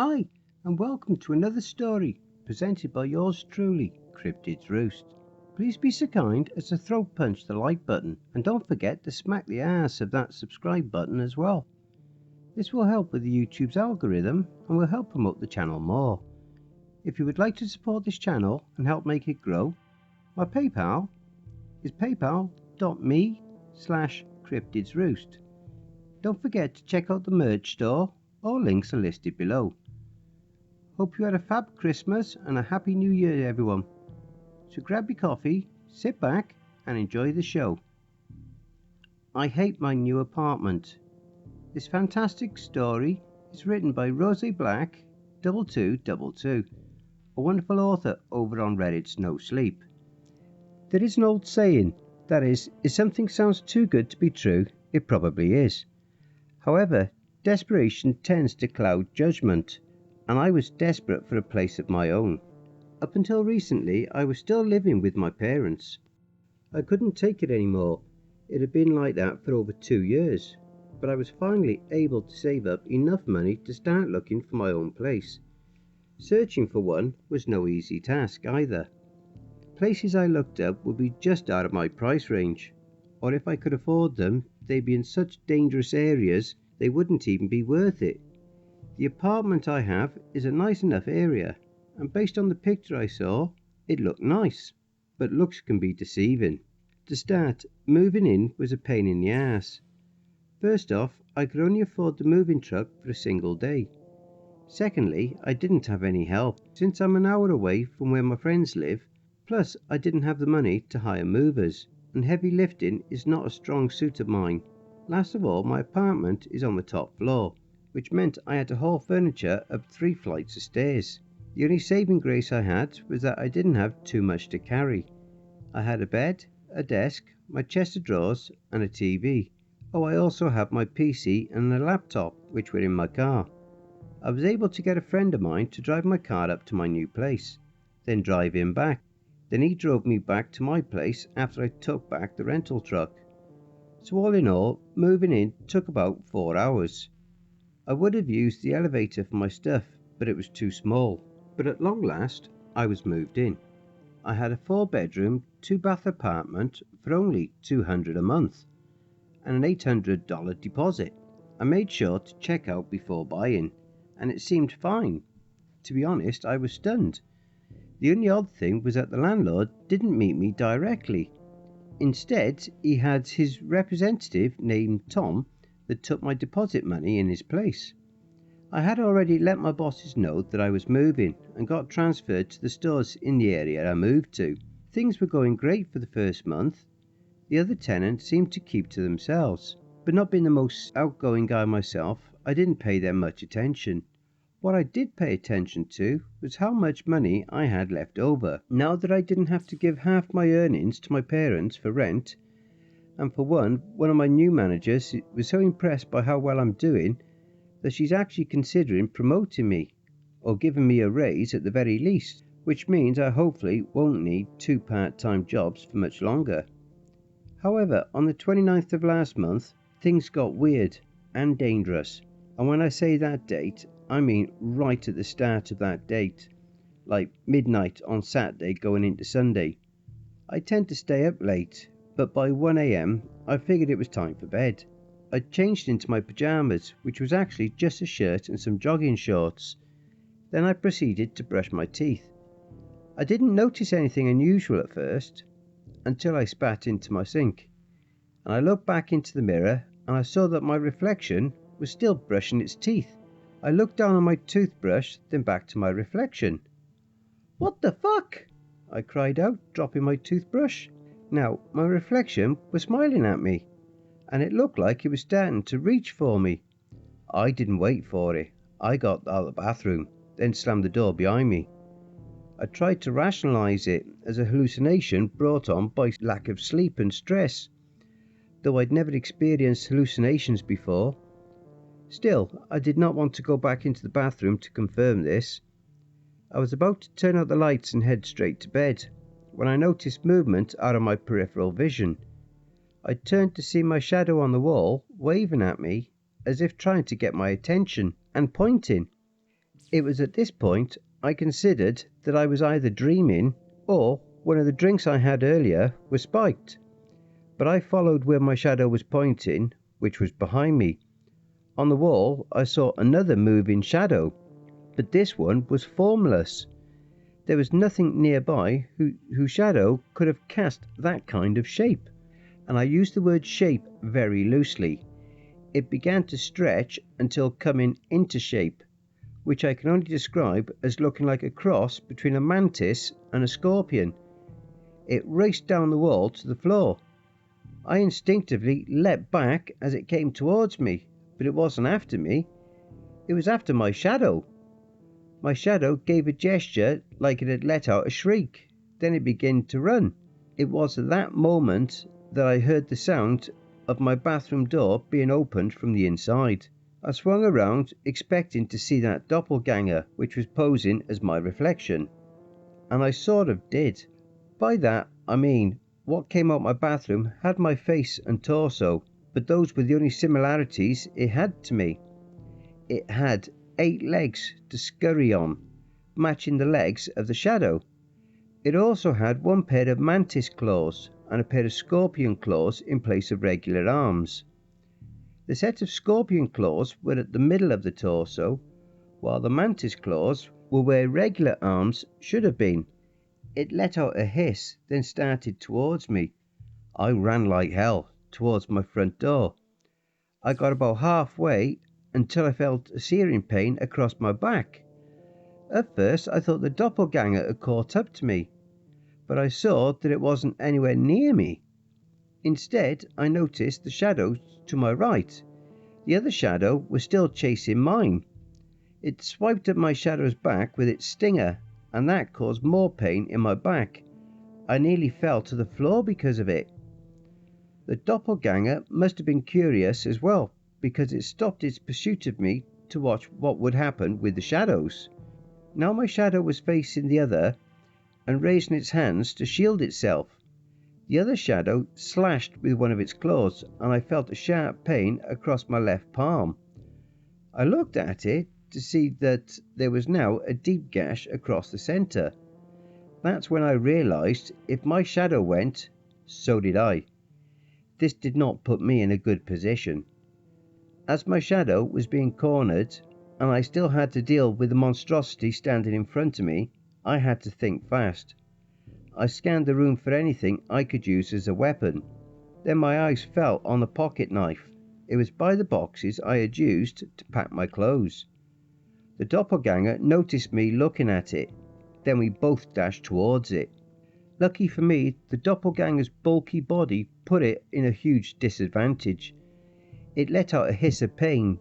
Hi, and welcome to another story presented by yours truly, Cryptids Roost. Please be so kind as to throat punch the like button, and don't forget to smack the ass of that subscribe button as well. This will help with the YouTube's algorithm and will help promote the channel more. If you would like to support this channel and help make it grow, my PayPal is paypal.me/cryptidsroost. Don't forget to check out the merch store. All links are listed below. Hope you had a fab Christmas and a happy new year, everyone. So grab your coffee, sit back and enjoy the show. I hate my new apartment. This fantastic story is written by Rose Black 2222, a wonderful author over on Reddit's NoSleep. There is an old saying, that is, if something sounds too good to be true, it probably is. However, desperation tends to cloud judgment, and I was desperate for a place of my own. Up until recently, I was still living with my parents. I couldn't take it anymore. It had been like that for over 2 years, but I was finally able to save up enough money to start looking for my own place. Searching for one was no easy task either. Places I looked up would be just out of my price range, or if I could afford them, they'd be in such dangerous areas they wouldn't even be worth it. The apartment I have is a nice enough area, and based on the picture I saw, it looked nice, but looks can be deceiving. To start, moving in was a pain in the ass. First off, I could only afford the moving truck for a single day. Secondly, I didn't have any help, since I'm an hour away from where my friends live, plus I didn't have the money to hire movers, and heavy lifting is not a strong suit of mine. Last of all, my apartment is on the top floor, which meant I had to haul furniture up 3 flights of stairs. The only saving grace I had was that I didn't have too much to carry. I had a bed, a desk, my chest of drawers and a TV. Oh, I also had my PC and a laptop, which were in my car. I was able to get a friend of mine to drive my car up to my new place, then drive him back. Then he drove me back to my place after I took back the rental truck. So all in all, moving in took about 4 hours. I would have used the elevator for my stuff, but it was too small. But at long last, I was moved in. I had a 4-bedroom, 2-bath apartment for only $200 a month, and an $800 deposit. I made sure to check out before buying, and it seemed fine. To be honest, I was stunned. The only odd thing was that the landlord didn't meet me directly. Instead, he had his representative named Tom that took my deposit money in his place. I had already let my bosses know that I was moving and got transferred to the stores in the area I moved to. Things were going great for the first month. The other tenants seemed to keep to themselves, but not being the most outgoing guy myself, I didn't pay them much attention. What I did pay attention to was how much money I had left over, now that I didn't have to give half my earnings to my parents for rent. And for one of my new managers was so impressed by how well I'm doing that she's actually considering promoting me, or giving me a raise at the very least, which means I hopefully won't need 2 part-time jobs for much longer. However, on the 29th of last month, things got weird and dangerous, and when I say that date, I mean right at the start of that date, like midnight on Saturday going into Sunday. I tend to stay up late, but by 1 AM I figured it was time for bed. I changed into my pyjamas, which was actually just a shirt and some jogging shorts. Then I proceeded to brush my teeth. I didn't notice anything unusual at first, until I spat into my sink, and I looked back into the mirror and I saw that my reflection was still brushing its teeth. I looked down on my toothbrush, then back to my reflection. "What the fuck?" I cried out, dropping my toothbrush. Now, my reflection was smiling at me, and it looked like it was starting to reach for me. I didn't wait for it. I got out of the bathroom, then slammed the door behind me. I tried to rationalize it as a hallucination brought on by lack of sleep and stress, though I'd never experienced hallucinations before. Still, I did not want to go back into the bathroom to confirm this. I was about to turn out the lights and head straight to bed, when I noticed movement out of my peripheral vision. I turned to see my shadow on the wall, waving at me, as if trying to get my attention, and pointing. It was at this point I considered that I was either dreaming or one of the drinks I had earlier was spiked. But I followed where my shadow was pointing, which was behind me. On the wall I saw another moving shadow, but this one was formless. There was nothing nearby whose shadow could have cast that kind of shape, and I use the word shape very loosely. It began to stretch until coming into shape, which I can only describe as looking like a cross between a mantis and a scorpion. It raced down the wall to the floor. I instinctively leapt back as it came towards me, but it wasn't after me. It was after my shadow. My shadow gave a gesture like it had let out a shriek. Then it began to run. It was at that moment that I heard the sound of my bathroom door being opened from the inside. I swung around, expecting to see that doppelganger which was posing as my reflection. And I sort of did. By that I mean what came out my bathroom had my face and torso, but those were the only similarities it had to me. It had 8 legs to scurry on, matching the legs of the shadow. It also had 1 pair of mantis claws and a pair of scorpion claws in place of regular arms. The set of scorpion claws were at the middle of the torso, while the mantis claws were where regular arms should have been. It let out a hiss, then started towards me. I ran like hell towards my front door. I got about halfway until I felt a searing pain across my back. At first I thought the doppelganger had caught up to me, but I saw that it wasn't anywhere near me. Instead, I noticed the shadow to my right. The other shadow was still chasing mine. It swiped at my shadow's back with its stinger, and that caused more pain in my back. I nearly fell to the floor because of it. The doppelganger must have been curious as well, because it stopped its pursuit of me to watch what would happen with the shadows. Now my shadow was facing the other and raising its hands to shield itself. The other shadow slashed with one of its claws, and I felt a sharp pain across my left palm. I looked at it to see that there was now a deep gash across the centre. That's when I realised if my shadow went, so did I. This did not put me in a good position. As my shadow was being cornered, and I still had to deal with the monstrosity standing in front of me, I had to think fast. I scanned the room for anything I could use as a weapon. Then my eyes fell on the pocket knife. It was by the boxes I had used to pack my clothes. The doppelganger noticed me looking at it. Then we both dashed towards it. Lucky for me, the doppelganger's bulky body put it in a huge disadvantage. It let out a hiss of pain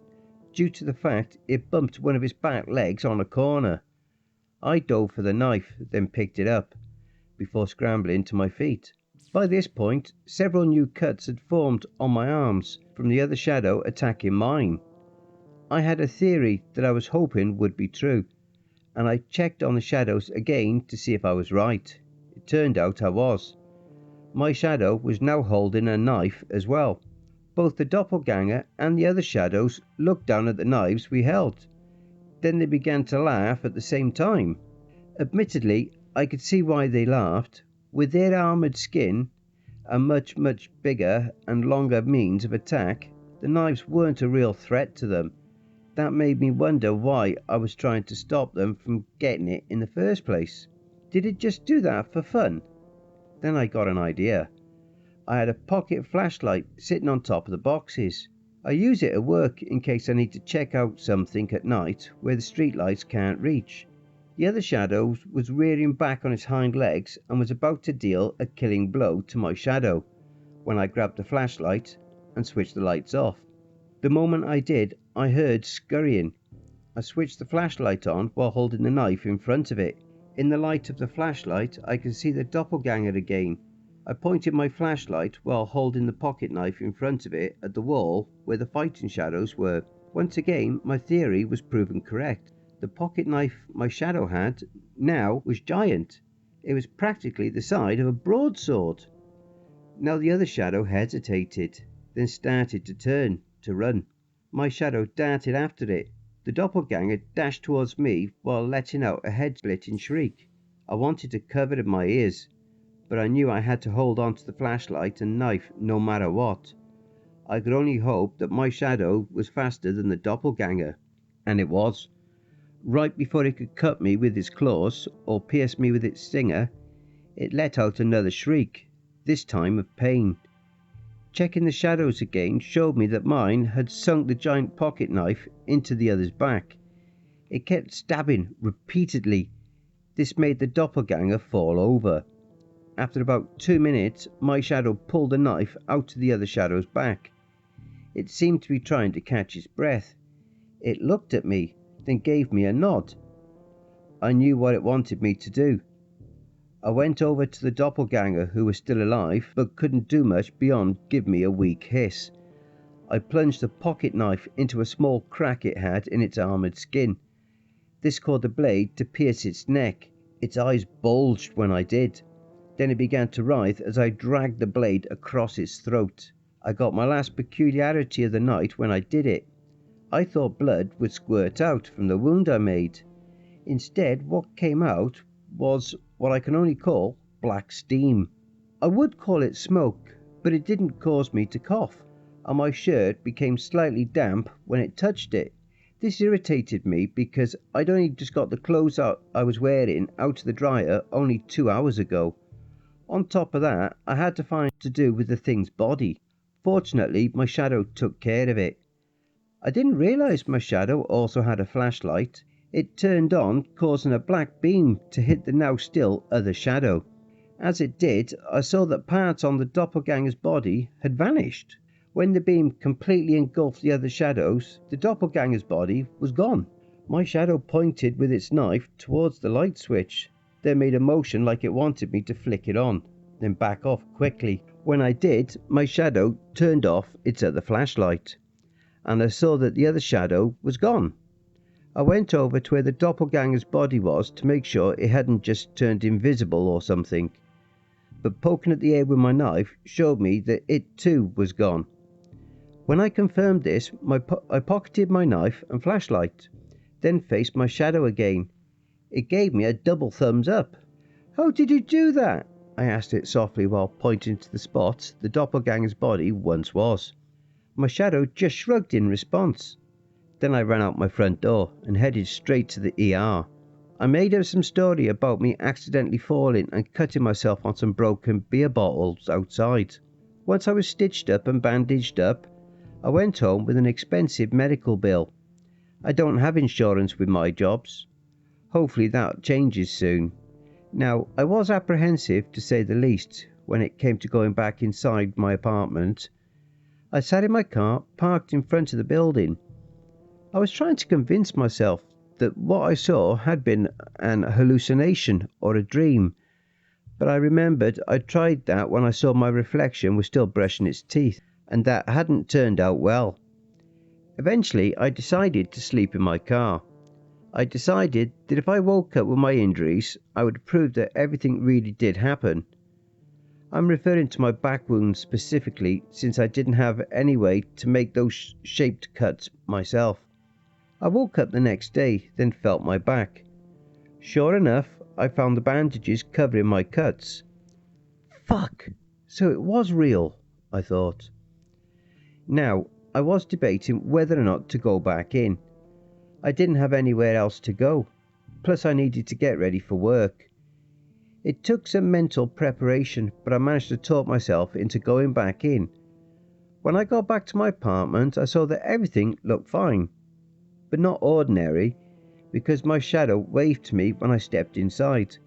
due to the fact it bumped one of its back legs on a corner. I dove for the knife, then picked it up, before scrambling to my feet. By this point, several new cuts had formed on my arms from the other shadow attacking mine. I had a theory that I was hoping would be true, and I checked on the shadows again to see if I was right. It turned out I was. My shadow was now holding a knife as well. Both the doppelganger and the other shadows looked down at the knives we held. Then they began to laugh at the same time. Admittedly, I could see why they laughed. With their armoured skin and much bigger and longer means of attack, the knives weren't a real threat to them. That made me wonder why I was trying to stop them from getting it in the first place. Did it just do that for fun? Then I got an idea. I had a pocket flashlight sitting on top of the boxes. I use it at work in case I need to check out something at night where the streetlights can't reach. The other shadow was rearing back on its hind legs and was about to deal a killing blow to my shadow when I grabbed the flashlight and switched the lights off. The moment I did, I heard scurrying. I switched the flashlight on while holding the knife in front of it. In the light of the flashlight, I could see the doppelganger again. I pointed my flashlight while holding the pocket knife in front of it at the wall where the fighting shadows were. Once again, my theory was proven correct. The pocket knife my shadow had now was giant. It was practically the size of a broadsword. Now the other shadow hesitated, then started to turn, to run. My shadow darted after it, The doppelganger dashed towards me while letting out a head-splitting shriek. I wanted to cover my ears, but I knew I had to hold on to the flashlight and knife no matter what. I could only hope that my shadow was faster than the doppelganger, and it was. Right before it could cut me with its claws or pierce me with its stinger, it let out another shriek, this time of pain. Checking the shadows again showed me that mine had sunk the giant pocket knife into the other's back. It kept stabbing repeatedly. This made the doppelganger fall over. After about 2 minutes, my shadow pulled the knife out of the other shadow's back. It seemed to be trying to catch its breath. It looked at me, then gave me a nod. I knew what it wanted me to do. I went over to the doppelganger, who was still alive, but couldn't do much beyond give me a weak hiss. I plunged the pocket knife into a small crack it had in its armoured skin. This caused the blade to pierce its neck. Its eyes bulged when I did. Then it began to writhe as I dragged the blade across its throat. I got my last peculiarity of the night when I did it. I thought blood would squirt out from the wound I made. Instead, what came out was what I can only call black steam. I would call it smoke, but it didn't cause me to cough, and my shirt became slightly damp when it touched it. This irritated me because I'd only just got the clothes I was wearing out of the dryer only 2 hours ago. On top of that, I had to find to do with the thing's body. Fortunately, my shadow took care of it. I didn't realise my shadow also had a flashlight. It turned on, causing a black beam to hit the now still other shadow. As it did, I saw that parts on the doppelganger's body had vanished. When the beam completely engulfed the other shadows, the doppelganger's body was gone. My shadow pointed with its knife towards the light switch, then made a motion like it wanted me to flick it on, then back off quickly. When I did, my shadow turned off its other flashlight, and I saw that the other shadow was gone. I went over to where the doppelganger's body was to make sure it hadn't just turned invisible or something, but poking at the air with my knife showed me that it too was gone. When I confirmed this, I pocketed my knife and flashlight, then faced my shadow again. It gave me a double thumbs up. "How did you do that?" I asked it softly while pointing to the spot the doppelganger's body once was. My shadow just shrugged in response. Then I ran out my front door and headed straight to the ER. I made up some story about me accidentally falling and cutting myself on some broken beer bottles outside. Once I was stitched up and bandaged up, I went home with an expensive medical bill. I don't have insurance with my jobs. Hopefully that changes soon. Now, I was apprehensive, to say the least, when it came to going back inside my apartment. I sat in my car, parked in front of the building. I was trying to convince myself that what I saw had been an hallucination or a dream, but I remembered I tried that when I saw my reflection was still brushing its teeth, and that hadn't turned out well. Eventually, I decided to sleep in my car. I decided that if I woke up with my injuries, I would prove that everything really did happen. I'm referring to my back wounds specifically, since I didn't have any way to make those shaped cuts myself. I woke up the next day, then felt my back. Sure enough, I found the bandages covering my cuts. Fuck! So it was real, I thought. Now, I was debating whether or not to go back in. I didn't have anywhere else to go, plus I needed to get ready for work. It took some mental preparation, but I managed to talk myself into going back in. When I got back to my apartment, I saw that everything looked fine, but not ordinary, because my shadow waved to me when I stepped inside.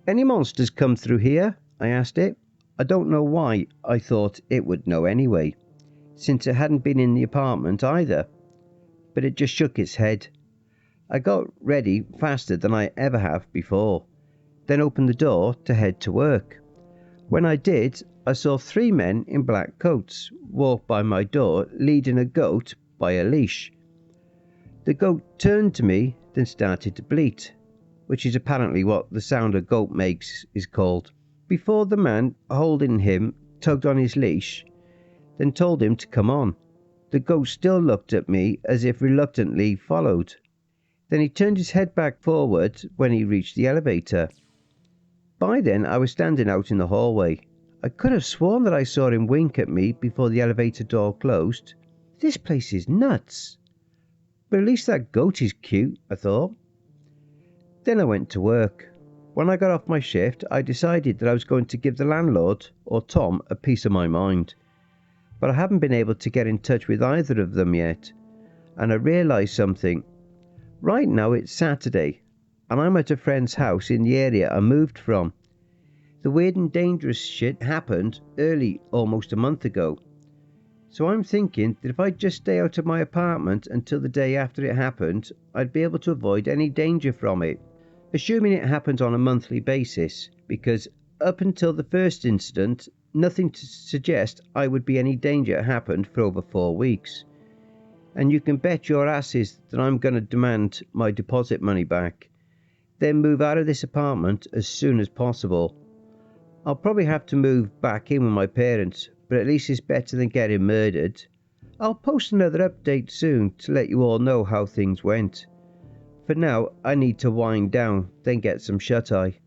"Any monsters come through here?" I asked it. I don't know why I thought it would know anyway, since it hadn't been in the apartment either, but it just shook its head. I got ready faster than I ever have before, then opened the door to head to work. When I did, I saw 3 men in black coats walk by my door leading a goat by a leash. The goat turned to me, then started to bleat, which is apparently what the sound a goat makes is called, before the man holding him tugged on his leash, then told him to come on. The ghost still looked at me as if reluctantly followed. Then he turned his head back forward when he reached the elevator. By then I was standing out in the hallway. I could have sworn that I saw him wink at me before the elevator door closed. This place is nuts. But at least that goat is cute, I thought. Then I went to work. When I got off my shift, I decided that I was going to give the landlord, or Tom, a piece of my mind. But I haven't been able to get in touch with either of them yet. And I realised something. Right now it's Saturday, and I'm at a friend's house in the area I moved from. The weird and dangerous shit happened early, almost a month ago. So I'm thinking that if I just stay out of my apartment until the day after it happened, I'd be able to avoid any danger from it. Assuming it happens on a monthly basis, because up until the first incident, nothing to suggest I would be any danger happened for over 4 weeks. And you can bet your asses that I'm going to demand my deposit money back, then move out of this apartment as soon as possible. I'll probably have to move back in with my parents, but at least it's better than getting murdered. I'll post another update soon to let you all know how things went. For now, I need to wind down, then get some shut-eye.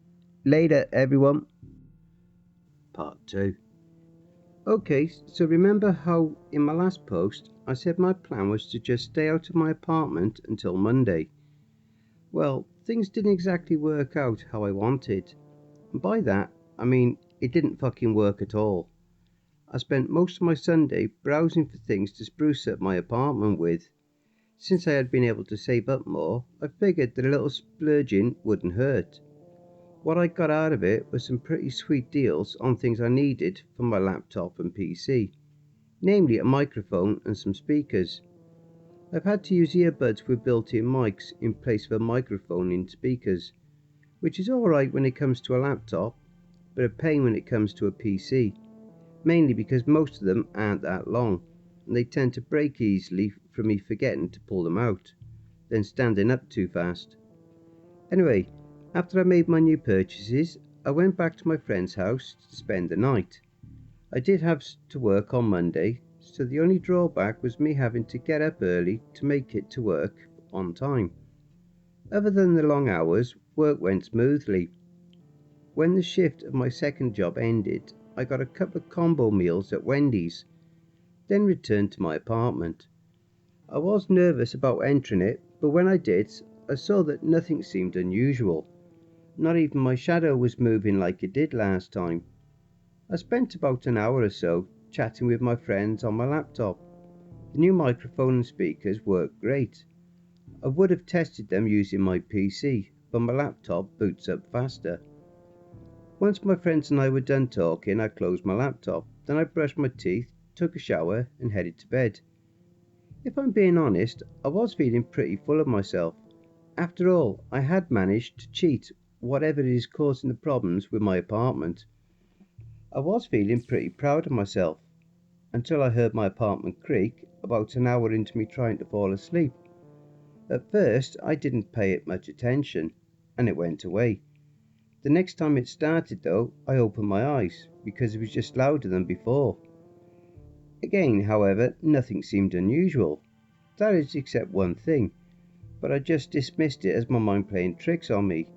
Later, everyone. Part 2. Okay, so remember how in my last post I said my plan was to just stay out of my apartment until Monday? Well, things didn't exactly work out how I wanted. And by that, I mean it didn't fucking work at all. I spent most of my Sunday browsing for things to spruce up my apartment with. Since I had been able to save up more, I figured that a little splurging wouldn't hurt. What I got out of it was some pretty sweet deals on things I needed for my laptop and PC, namely a microphone and some speakers. I've had to use earbuds with built-in mics in place of a microphone in speakers, which is alright when it comes to a laptop, but a pain when it comes to a PC, mainly because most of them aren't that long, and they tend to break easily from me forgetting to pull them out, then standing up too fast. Anyway, after I made my new purchases, I went back to my friend's house to spend the night. I did have to work on Monday, so the only drawback was me having to get up early to make it to work on time. Other than the long hours, work went smoothly. When the shift of my second job ended, I got a couple of combo meals at Wendy's, then returned to my apartment. I was nervous about entering it, but when I did, I saw that nothing seemed unusual. Not even my shadow was moving like it did last time. I spent about an hour or so chatting with my friends on my laptop. The new microphone and speakers work great. I would have tested them using my PC, but my laptop boots up faster. Once my friends and I were done talking, I closed my laptop, then I brushed my teeth, took a shower and headed to bed. If I'm being honest, I was feeling pretty full of myself. After all, I had managed to cheat whatever it is causing the problems with my apartment. I was feeling pretty proud of myself, until I heard my apartment creak about an hour into me trying to fall asleep. At first, I didn't pay it much attention, and it went away. The next time it started though, I opened my eyes, because it was just louder than before. Again, however, nothing seemed unusual. That is, except one thing, but I just dismissed it as my mind playing tricks on me.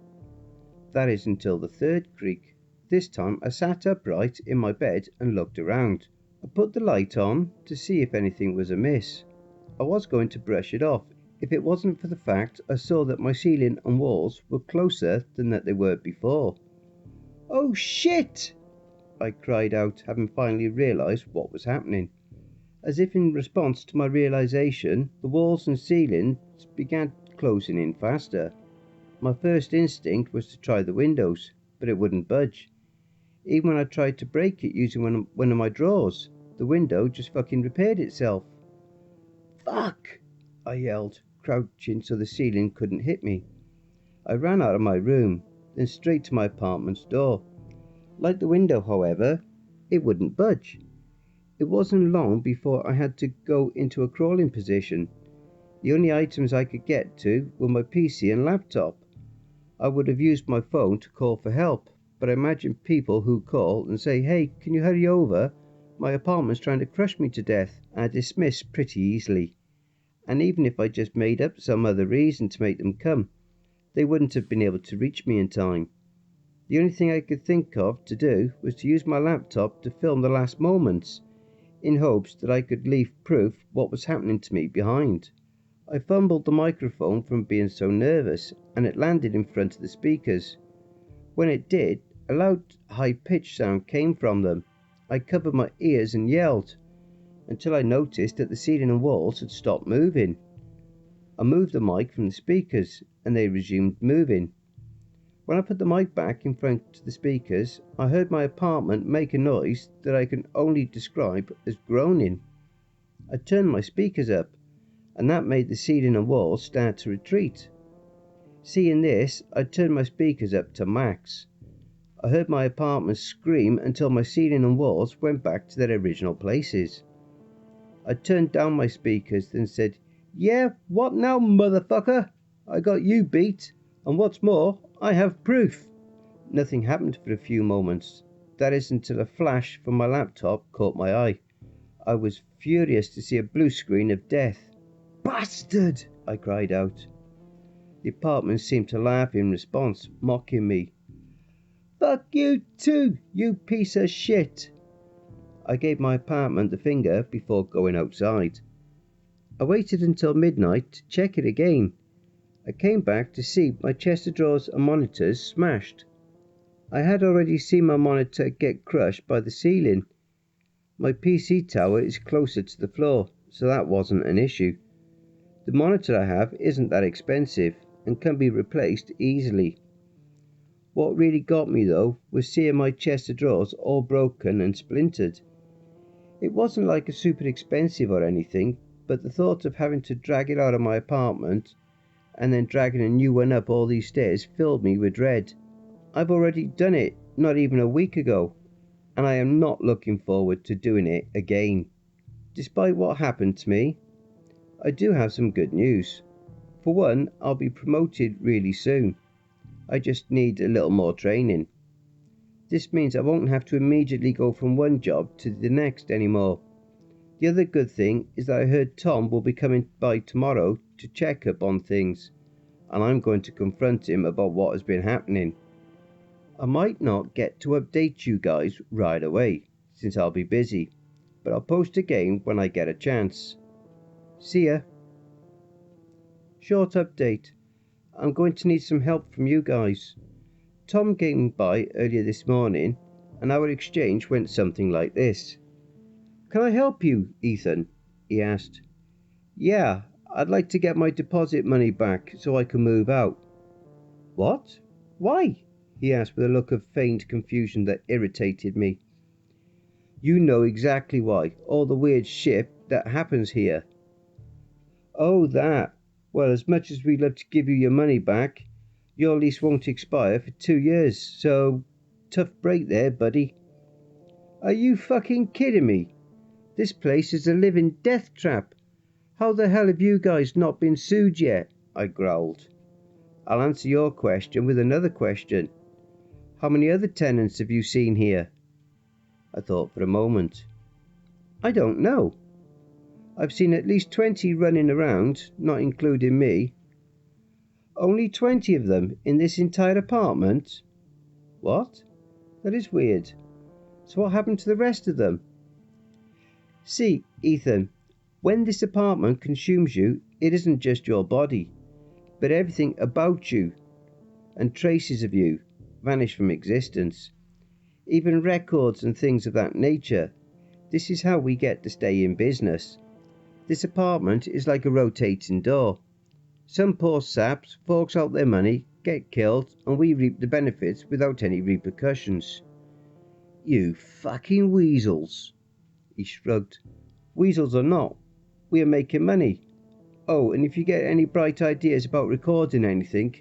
That is until the third creak. This time I sat upright in my bed and looked around. I put the light on to see if anything was amiss. I was going to brush it off if it wasn't for the fact I saw that my ceiling and walls were closer than that they were before. "Oh shit!" I cried out, having finally realised what was happening. As if in response to my realisation, the walls and ceilings began closing in faster. My first instinct was to try the windows, but it wouldn't budge. Even when I tried to break it using one of my drawers, the window just fucking repaired itself. "Fuck!" I yelled, crouching so the ceiling couldn't hit me. I ran out of my room, then straight to my apartment's door. Like the window, however, it wouldn't budge. It wasn't long before I had to go into a crawling position. The only items I could get to were my PC and laptop. I would have used my phone to call for help, but I imagine people who call and say, "Hey, can you hurry over?" My apartment's trying to crush me to death, and I dismiss pretty easily. And even if I just made up some other reason to make them come, they wouldn't have been able to reach me in time. The only thing I could think of to do was to use my laptop to film the last moments, in hopes that I could leave proof what was happening to me behind. I fumbled the microphone from being so nervous, and it landed in front of the speakers. When it did, a loud high-pitched sound came from them. I covered my ears and yelled, until I noticed that the ceiling and walls had stopped moving. I moved the mic from the speakers, and they resumed moving. When I put the mic back in front of the speakers, I heard my apartment make a noise that I can only describe as groaning. I turned my speakers up, and that made the ceiling and walls start to retreat. Seeing this, I turned my speakers up to max. I heard my apartment scream until my ceiling and walls went back to their original places. I turned down my speakers and said, "Yeah, what now, motherfucker? I got you beat, and what's more, I have proof." Nothing happened for a few moments. That is until a flash from my laptop caught my eye. I was furious to see a blue screen of death. "Bastard!" I cried out. The apartment seemed to laugh in response, mocking me. "Fuck you too, you piece of shit." I gave my apartment the finger before going outside. I waited until midnight to check it again. I came back to see my chest of drawers and monitors smashed. I had already seen my monitor get crushed by the ceiling. My PC tower is closer to the floor, so that wasn't an issue. The monitor I have isn't that expensive and can be replaced easily. What really got me though was seeing my chest of drawers all broken and splintered. It wasn't like a super expensive or anything, but the thought of having to drag it out of my apartment and then dragging a new one up all these stairs filled me with dread. I've already done it not even a week ago, and I am not looking forward to doing it again. Despite what happened to me, I do have some good news. For one, I'll be promoted really soon. I just need a little more training. This means I won't have to immediately go from one job to the next anymore. The other good thing is that I heard Tom will be coming by tomorrow to check up on things, and I'm going to confront him about what has been happening. I might not get to update you guys right away, since I'll be busy, but I'll post again when I get a chance. See ya. Short update. I'm going to need some help from you guys. Tom came by earlier this morning, and our exchange went something like this. "Can I help you, Ethan?" he asked. "Yeah, I'd like to get my deposit money back so I can move out." "What? Why?" he asked with a look of feigned confusion that irritated me. "You know exactly why, all the weird shit that happens here." "Oh, that. Well, as much as we'd love to give you your money back, your lease won't expire for 2 years, so tough break there, buddy." "Are you fucking kidding me? This place is a living death trap. How the hell have you guys not been sued yet?" I growled. "I'll answer your question with another question. How many other tenants have you seen here?" I thought for a moment. "I don't know. I've seen at least 20 running around, not including me." "Only 20 of them in this entire apartment? What? That is weird. So what happened to the rest of them?" "See, Ethan, when this apartment consumes you, it isn't just your body, but everything about you and traces of you vanish from existence. Even records and things of that nature. This is how we get to stay in business. This apartment is like a rotating door. Some poor saps forks out their money, get killed, and we reap the benefits without any repercussions." "You fucking weasels." He shrugged. "Weasels or not, we are making money. Oh, and if you get any bright ideas about recording anything,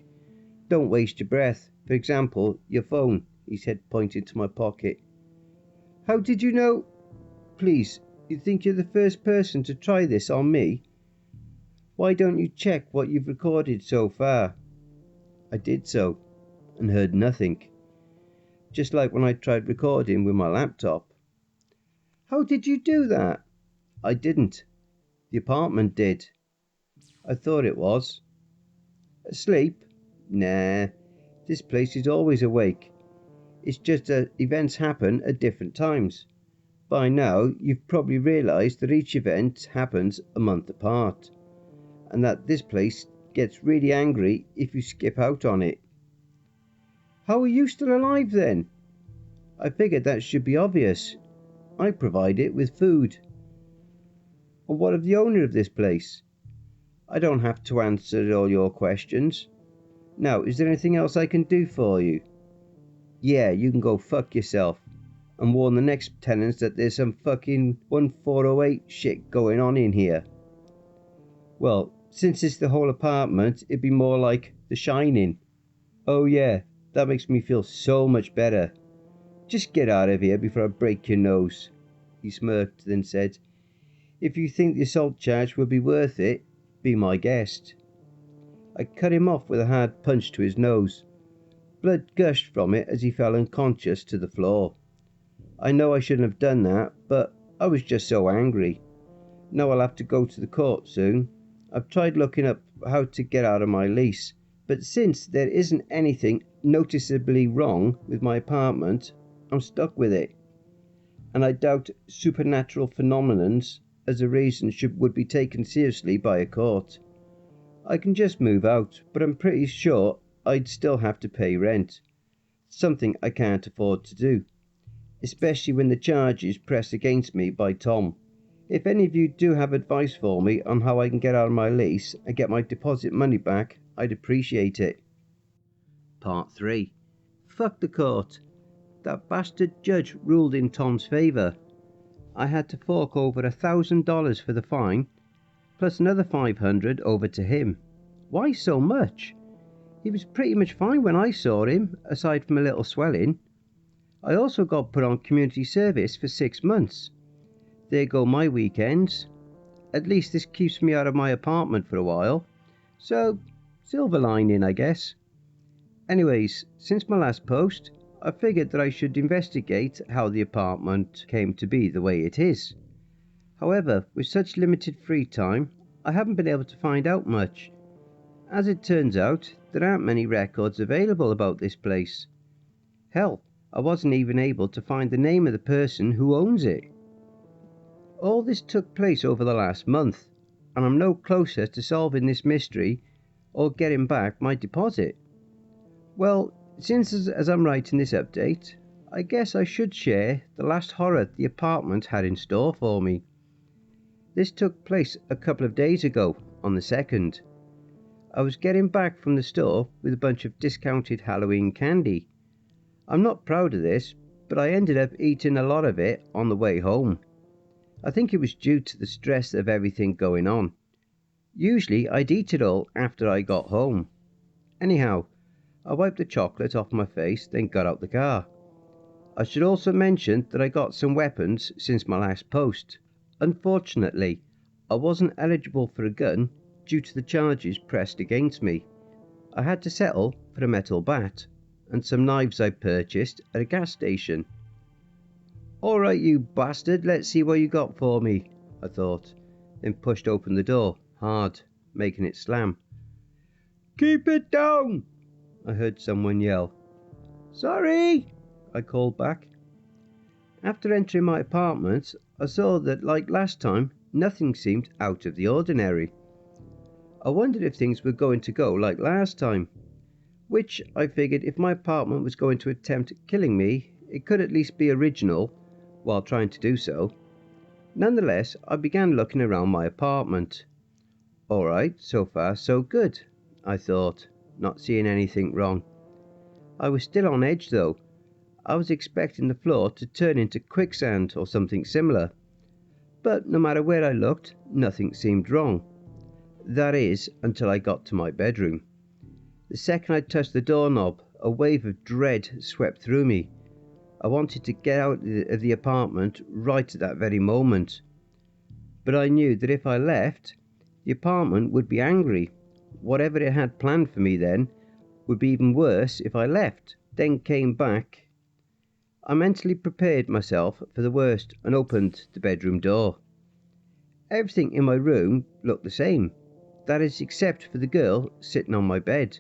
don't waste your breath. For example, your phone," he said, pointing to my pocket. "How did you know? Please, you think you're the first person to try this on me? Why don't you check what you've recorded so far?" I did so, and heard nothing. Just like when I tried recording with my laptop. How did you do that? I didn't. The apartment did. I thought it was. Asleep? Nah, this place is always awake. It's just that events happen at different times. By now, you've probably realised that each event happens a month apart, and that this place gets really angry if you skip out on it. How are you still alive then? I figured that should be obvious. I provide it with food. And what of the owner of this place? I don't have to answer all your questions. Now, is there anything else I can do for you? Yeah, you can go fuck yourself. And warn the next tenants that there's some fucking 1408 shit going on in here. Well, since it's the whole apartment, it'd be more like The Shining. Oh yeah, that makes me feel so much better. Just get out of here before I break your nose. He smirked, then said, If you think the assault charge will be worth it, be my guest. I cut him off with a hard punch to his nose. Blood gushed from it as he fell unconscious to the floor. I know I shouldn't have done that, but I was just so angry. Now I'll have to go to the court soon. I've tried looking up how to get out of my lease, but since there isn't anything noticeably wrong with my apartment, I'm stuck with it. And I doubt supernatural phenomenons as a reason would be taken seriously by a court. I can just move out, but I'm pretty sure I'd still have to pay rent. Something I can't afford to do, especially when the charges press against me by Tom. If any of you do have advice for me on how I can get out of my lease and get my deposit money back, I'd appreciate it. Part 3. Fuck the court. That bastard judge ruled in Tom's favour. I had to fork over $1,000 for the fine, plus another $500 over to him. Why so much? He was pretty much fine when I saw him, aside from a little swelling. I also got put on community service for 6 months. There go my weekends. At least this keeps me out of my apartment for a while. So, silver lining, I guess. Anyways, since my last post, I figured that I should investigate how the apartment came to be the way it is. However, with such limited free time, I haven't been able to find out much. As it turns out, there aren't many records available about this place. Hell, I wasn't even able to find the name of the person who owns it. All this took place over the last month, and I'm no closer to solving this mystery or getting back my deposit. Well, since as I'm writing this update, I guess I should share the last horror the apartment had in store for me. This took place a couple of days ago, on the 2nd. I was getting back from the store with a bunch of discounted Halloween candy. I'm not proud of this, but I ended up eating a lot of it on the way home. I think it was due to the stress of everything going on. Usually I'd eat it all after I got home. Anyhow, I wiped the chocolate off my face, then got out the car. I should also mention that I got some weapons since my last post. Unfortunately, I wasn't eligible for a gun due to the charges pressed against me. I had to settle for a metal bat and some knives I purchased at a gas station. Alright you bastard, let's see what you got for me, I thought, then pushed open the door, hard, making it slam. Keep it down, I heard someone yell. Sorry, I called back. After entering my apartment, I saw that, like last time, nothing seemed out of the ordinary. I wondered if things were going to go like last time, which I figured if my apartment was going to attempt killing me, it could at least be original while trying to do so. Nonetheless, I began looking around my apartment. Alright, so far so good, I thought, not seeing anything wrong. I was still on edge though. I was expecting the floor to turn into quicksand or something similar. But no matter where I looked, nothing seemed wrong. That is, until I got to my bedroom. The second I touched the doorknob, a wave of dread swept through me. I wanted to get out of the apartment right at that very moment. But I knew that if I left, the apartment would be angry. Whatever it had planned for me then would be even worse if I left, then came back. I mentally prepared myself for the worst and opened the bedroom door. Everything in my room looked the same, that is, except for the girl sitting on my bed.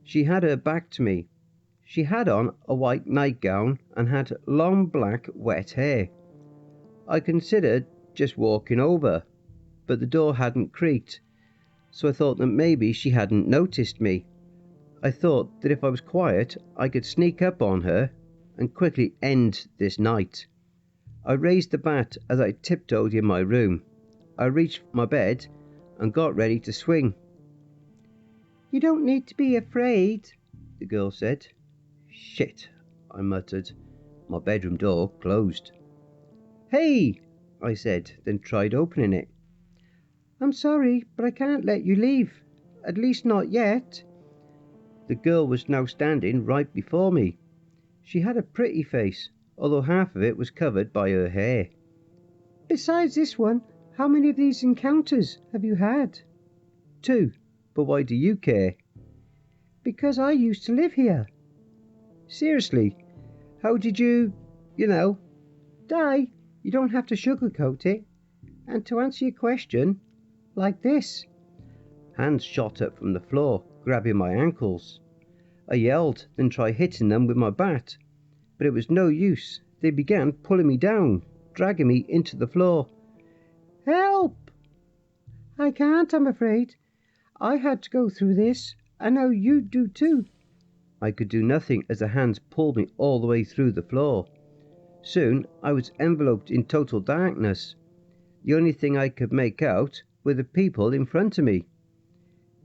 She had her back to me. She had on a white nightgown and had long black wet hair. I considered just walking over, but the door hadn't creaked, so I thought that maybe she hadn't noticed me. I thought that if I was quiet, I could sneak up on her and quickly end this night. I raised the bat as I tiptoed in my room. I reached for my bed and got ready to swing. "You don't need to be afraid," the girl said. "Shit," I muttered. My bedroom door closed. "Hey," I said, then tried opening it. "I'm sorry, but I can't let you leave. At least not yet." The girl was now standing right before me. She had a pretty face, although half of it was covered by her hair. "Besides this one, how many of these encounters have you had?" "2. But why do you care?" "Because I used to live here." "Seriously? How did you die? You don't have to sugarcoat it. And to answer your question, like this." Hands shot up from the floor, grabbing my ankles. I yelled, then tried hitting them with my bat, but it was no use. They began pulling me down, dragging me into the floor. "Help!" "I can't, I'm afraid. I had to go through this, and now you do too." I could do nothing as the hands pulled me all the way through the floor. Soon I was enveloped in total darkness. The only thing I could make out were the people in front of me.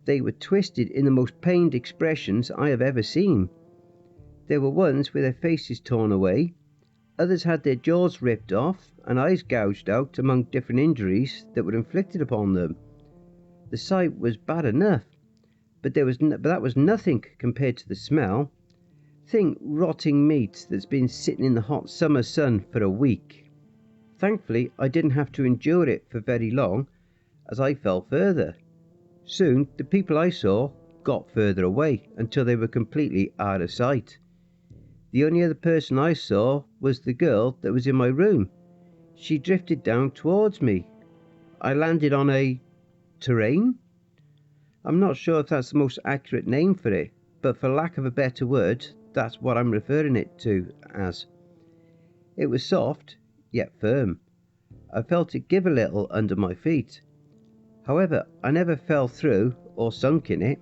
They were twisted in the most pained expressions I have ever seen. There were ones with their faces torn away, others had their jaws ripped off and eyes gouged out, among different injuries that were inflicted upon them. The sight was bad enough, but that was nothing compared to the smell. Think rotting meat that's been sitting in the hot summer sun for a week. Thankfully, I didn't have to endure it for very long, as I fell further. Soon, the people I saw got further away until they were completely out of sight. The only other person I saw was the girl that was in my room. She drifted down towards me. I landed on a terrain? I'm not sure if that's the most accurate name for it, but for lack of a better word, that's what I'm referring it to as. It was soft, yet firm. I felt it give a little under my feet. However, I never fell through or sunk in it.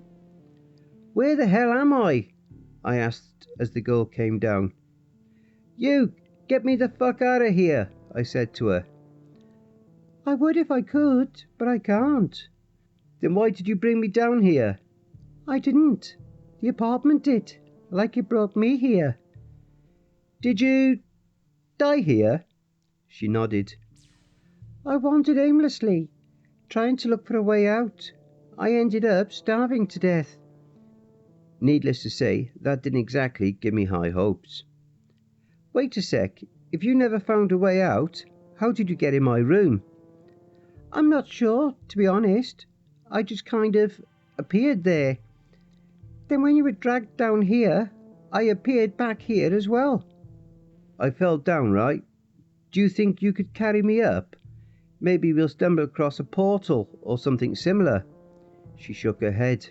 "Where the hell am I?" I asked as the girl came down. "You, get me the fuck out of here," I said to her. "I would if I could, but I can't." "Then why did you bring me down here?" "I didn't. The apartment did, like it brought me here." "Did you die here?" She nodded. "I wandered aimlessly, trying to look for a way out. I ended up starving to death." Needless to say, that didn't exactly give me high hopes. "Wait a sec. If you never found a way out, how did you get in my room?" "I'm not sure, to be honest. I just kind of appeared there. Then when you were dragged down here, I appeared back here as well." "I fell down, right? Do you think you could carry me up? Maybe we'll stumble across a portal or something similar." She shook her head.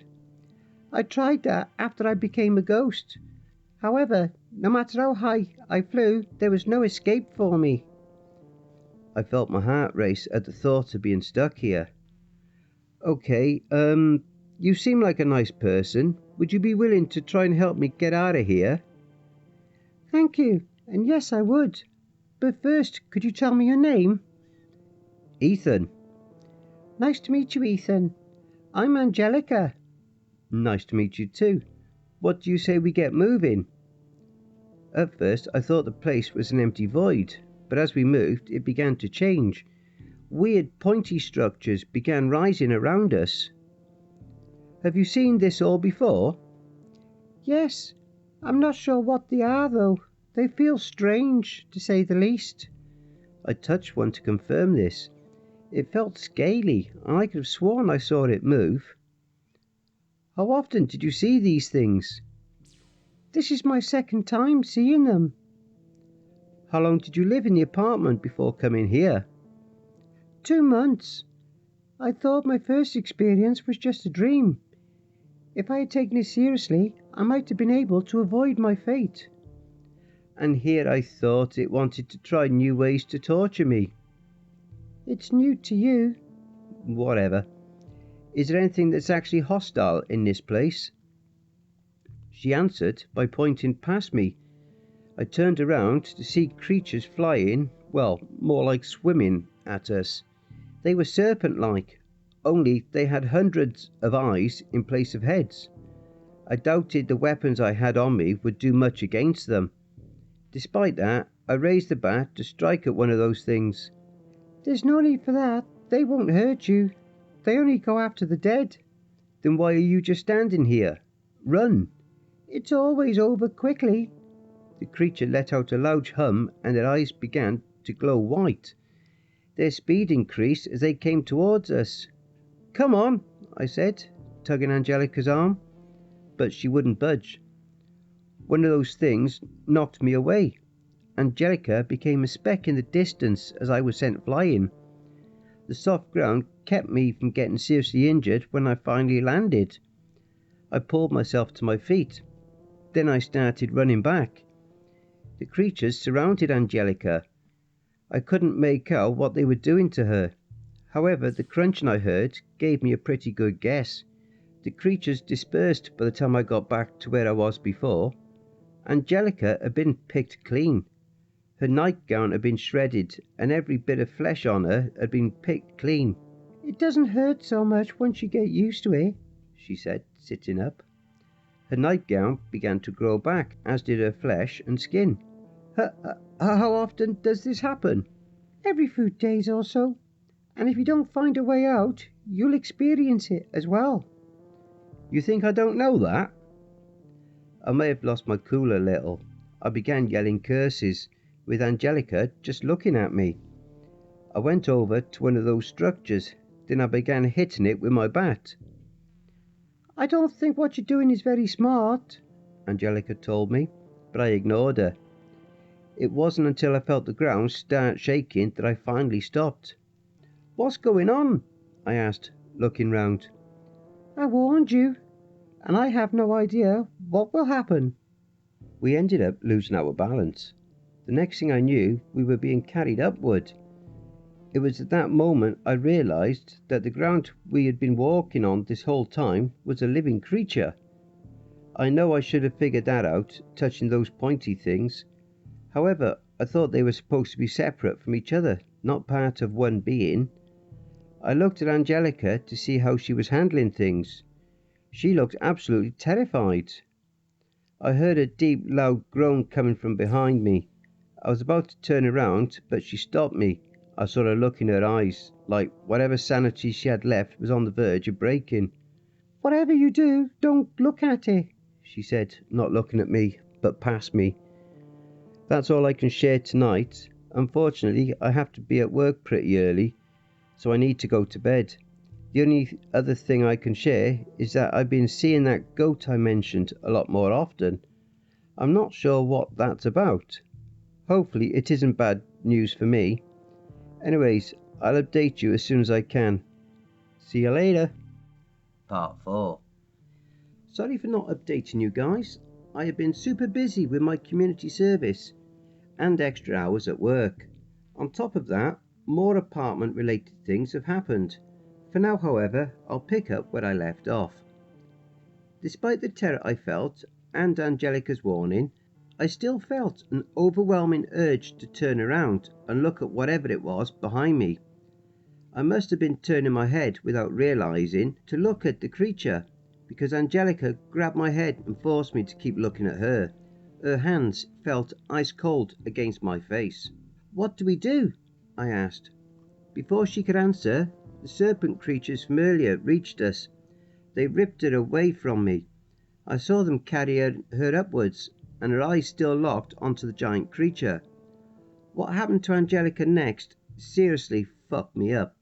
"I tried that after I became a ghost. However, no matter how high I flew, there was no escape for me." I felt my heart race at the thought of being stuck here. "Okay, you seem like a nice person. Would you be willing to try and help me get out of here?" "Thank you, and yes, I would. But first, could you tell me your name?" "Ethan." "Nice to meet you, Ethan. I'm Angelica." "Nice to meet you too. What do you say we get moving?" At first I thought the place was an empty void, but as we moved it began to change. Weird pointy structures began rising around us. "Have you seen this all before?" "Yes. I'm not sure what they are, though. They feel strange, to say the least." I touched one to confirm this. It felt scaly, and I could have sworn I saw it move. "How often did you see these things?" "This is my second time seeing them." How long did you live in the apartment before coming here? 2 months. I thought my first experience was just a dream. If I had taken it seriously, I might have been able to avoid my fate. And here I thought it wanted to try new ways to torture me. It's new to you. Whatever. Is there anything that's actually hostile in this place? She answered by pointing past me. I turned around to see creatures flying, well, more like swimming, at us. They were serpent-like, only they had hundreds of eyes in place of heads. I doubted the weapons I had on me would do much against them. Despite that, I raised the bat to strike at one of those things. There's no need for that. They won't hurt you. They only go after the dead. Then why are you just standing here? Run! It's always over quickly. The creature let out a loud hum and their eyes began to glow white. Their speed increased as they came towards us. Come on, I said, tugging Angelica's arm, but she wouldn't budge. One of those things knocked me away. Angelica became a speck in the distance as I was sent flying. The soft ground kept me from getting seriously injured when I finally landed. I pulled myself to my feet. Then I started running back. The creatures surrounded Angelica. I couldn't make out what they were doing to her. However, the crunching I heard gave me a pretty good guess. The creatures dispersed by the time I got back to where I was before. Angelica had been picked clean. Her nightgown had been shredded and every bit of flesh on her had been picked clean. It doesn't hurt so much once you get used to it, she said, sitting up. Her nightgown began to grow back, as did her flesh and skin. How often does this happen? Every few days or so. And if you don't find a way out, you'll experience it as well. You think I don't know that? I may have lost my cool a little. I began yelling curses, with Angelica just looking at me. I went over to one of those structures, then I began hitting it with my bat. I don't think what you're doing is very smart, Angelica told me, but I ignored her. It wasn't until I felt the ground start shaking that I finally stopped. What's going on? I asked, looking round. I warned you, and I have no idea what will happen. We ended up losing our balance. The next thing I knew, we were being carried upward. It was at that moment I realised that the ground we had been walking on this whole time was a living creature. I know I should have figured that out, touching those pointy things. However, I thought they were supposed to be separate from each other, not part of one being. I looked at Angelica to see how she was handling things. She looked absolutely terrified. I heard a deep, loud groan coming from behind me. I was about to turn around, but she stopped me. I saw her look in her eyes, like whatever sanity she had left was on the verge of breaking. Whatever you do, don't look at it, she said, not looking at me, but past me. That's all I can share tonight. Unfortunately, I have to be at work pretty early, so I need to go to bed. The only other thing I can share is that I've been seeing that goat I mentioned a lot more often. I'm not sure what that's about. Hopefully it isn't bad news for me. Anyways, I'll update you as soon as I can. See you later. Part 4. Sorry for not updating you guys. I have been super busy with my community service and extra hours at work. On top of that, more apartment related things have happened. For now, however, I'll pick up where I left off. Despite the terror I felt and Angelica's warning, I still felt an overwhelming urge to turn around and look at whatever it was behind me. I must have been turning my head without realizing to look at the creature, because Angelica grabbed my head and forced me to keep looking at her. Her hands felt ice cold against my face. What do we do? I asked. Before she could answer, the serpent creatures from earlier reached us. They ripped her away from me. I saw them carry her upwards, and her eyes still locked onto the giant creature. What happened to Angelica next seriously fucked me up.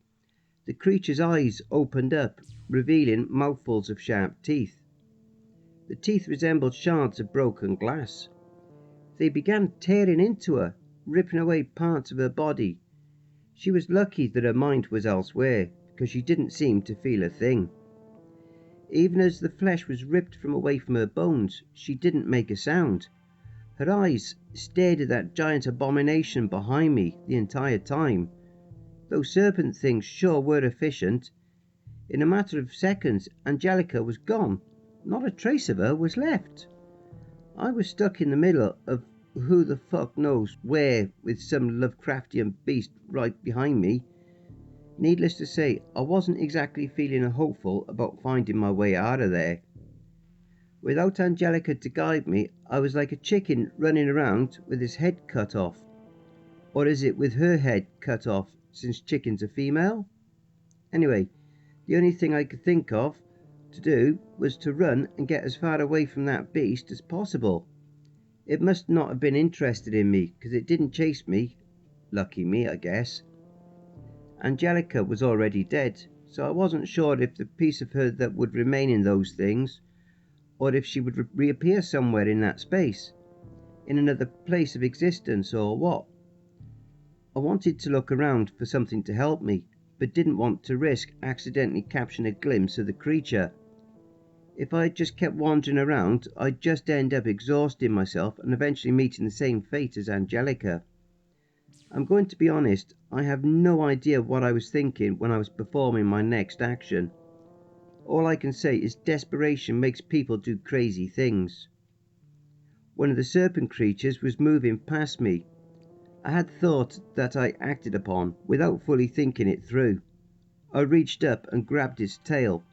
The creature's eyes opened up, revealing mouthfuls of sharp teeth. The teeth resembled shards of broken glass. They began tearing into her, ripping away parts of her body. She was lucky that her mind was elsewhere, because she didn't seem to feel a thing. Even as the flesh was ripped from away from her bones, she didn't make a sound. Her eyes stared at that giant abomination behind me the entire time. Those serpent things sure were efficient. In a matter of seconds, Angelica was gone. Not a trace of her was left. I was stuck in the middle of who the fuck knows where with some Lovecraftian beast right behind me. Needless to say, I wasn't exactly feeling hopeful about finding my way out of there. Without Angelica to guide me, I was like a chicken running around with his head cut off. Or is it with her head cut off, since chickens are female? Anyway, the only thing I could think of to do was to run and get as far away from that beast as possible. It must not have been interested in me, because it didn't chase me. Lucky me, I guess. Angelica was already dead, so I wasn't sure if the piece of her that would remain in those things, or if she would reappear somewhere in that space, in another place of existence, or what. I wanted to look around for something to help me, but didn't want to risk accidentally catching a glimpse of the creature. If I just kept wandering around, I'd just end up exhausting myself and eventually meeting the same fate as Angelica. I'm going to be honest, I have no idea what I was thinking when I was performing my next action. All I can say is desperation makes people do crazy things. One of the serpent creatures was moving past me. I had thought that I acted upon without fully thinking it through. I reached up and grabbed its tail.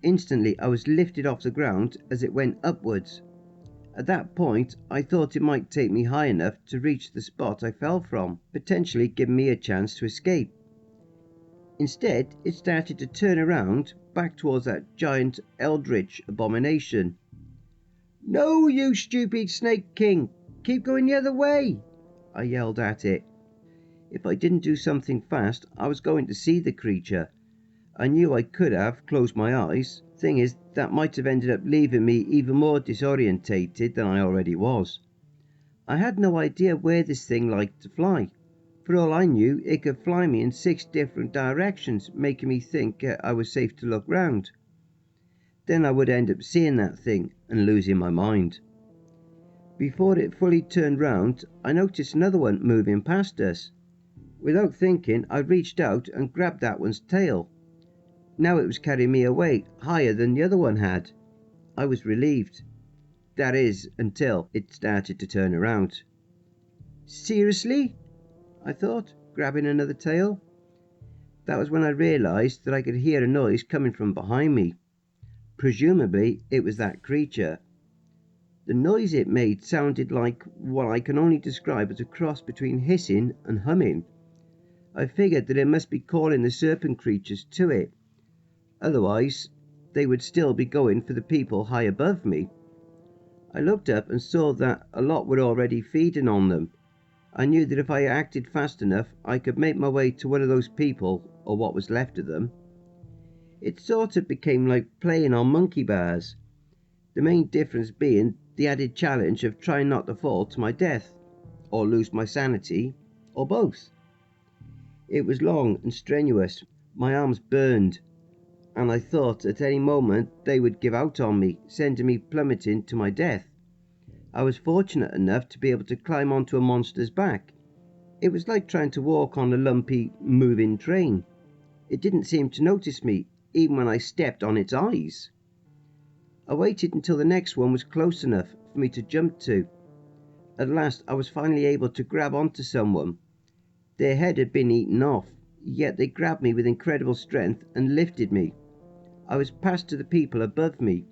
Instantly I was lifted off the ground as it went upwards. At that point, I thought it might take me high enough to reach the spot I fell from, potentially giving me a chance to escape. Instead, it started to turn around back towards that giant eldritch abomination. "No, you stupid Snake King! Keep going the other way!" I yelled at it. If I didn't do something fast, I was going to see the creature. I knew I could have closed my eyes. Thing is, that might have ended up leaving me even more disorientated than I already was. I had no idea where this thing liked to fly. For all I knew, it could fly me in 6 different directions, making me think I was safe to look round. Then I would end up seeing that thing and losing my mind. Before it fully turned round, I noticed another one moving past us. Without thinking, I reached out and grabbed that one's tail. Now it was carrying me away, higher than the other one had. I was relieved. That is, until it started to turn around. Seriously? I thought, grabbing another tail. That was when I realized that I could hear a noise coming from behind me. Presumably, it was that creature. The noise it made sounded like what I can only describe as a cross between hissing and humming. I figured that it must be calling the serpent creatures to it. Otherwise, they would still be going for the people high above me. I looked up and saw that a lot were already feeding on them. I knew that if I acted fast enough, I could make my way to one of those people, or what was left of them. It sort of became like playing on monkey bars, the main difference being the added challenge of trying not to fall to my death, or lose my sanity, or both. It was long and strenuous. My arms burned, and I thought at any moment they would give out on me, sending me plummeting to my death. I was fortunate enough to be able to climb onto a monster's back. It was like trying to walk on a lumpy, moving train. It didn't seem to notice me, even when I stepped on its eyes. I waited until the next one was close enough for me to jump to. At last I was finally able to grab onto someone. Their head had been eaten off, yet they grabbed me with incredible strength and lifted me. I was passed to the people above me,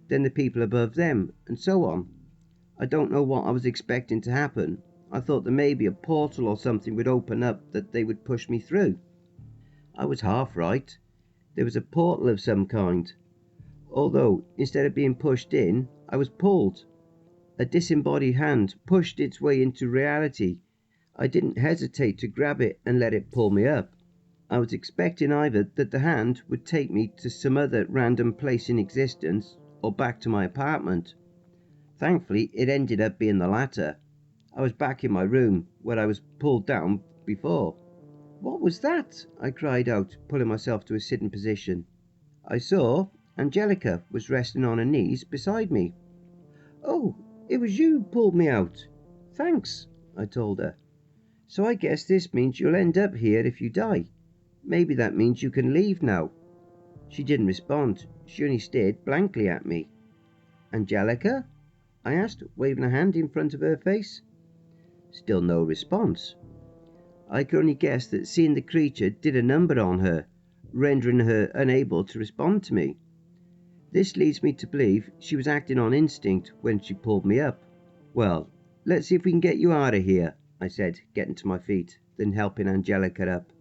then the people above them, and so on. I don't know what I was expecting to happen. I thought that maybe a portal or something would open up that they would push me through. I was half right. There was a portal of some kind. Although, instead of being pushed in, I was pulled. A disembodied hand pushed its way into reality. I didn't hesitate to grab it and let it pull me up. I was expecting either that the hand would take me to some other random place in existence, or back to my apartment. Thankfully, it ended up being the latter. I was back in my room where I was pulled down before. "What was that?" I cried out, pulling myself to a sitting position. I saw Angelica was resting on her knees beside me. "Oh, it was you who pulled me out. Thanks," I told her. "So I guess this means you'll end up here if you die. Maybe that means you can leave now." She didn't respond. She only stared blankly at me. "Angelica?" I asked, waving a hand in front of her face. Still no response. I could only guess that seeing the creature did a number on her, rendering her unable to respond to me. This leads me to believe she was acting on instinct when she pulled me up. "Well, let's see if we can get you out of here," I said, getting to my feet, then helping Angelica up.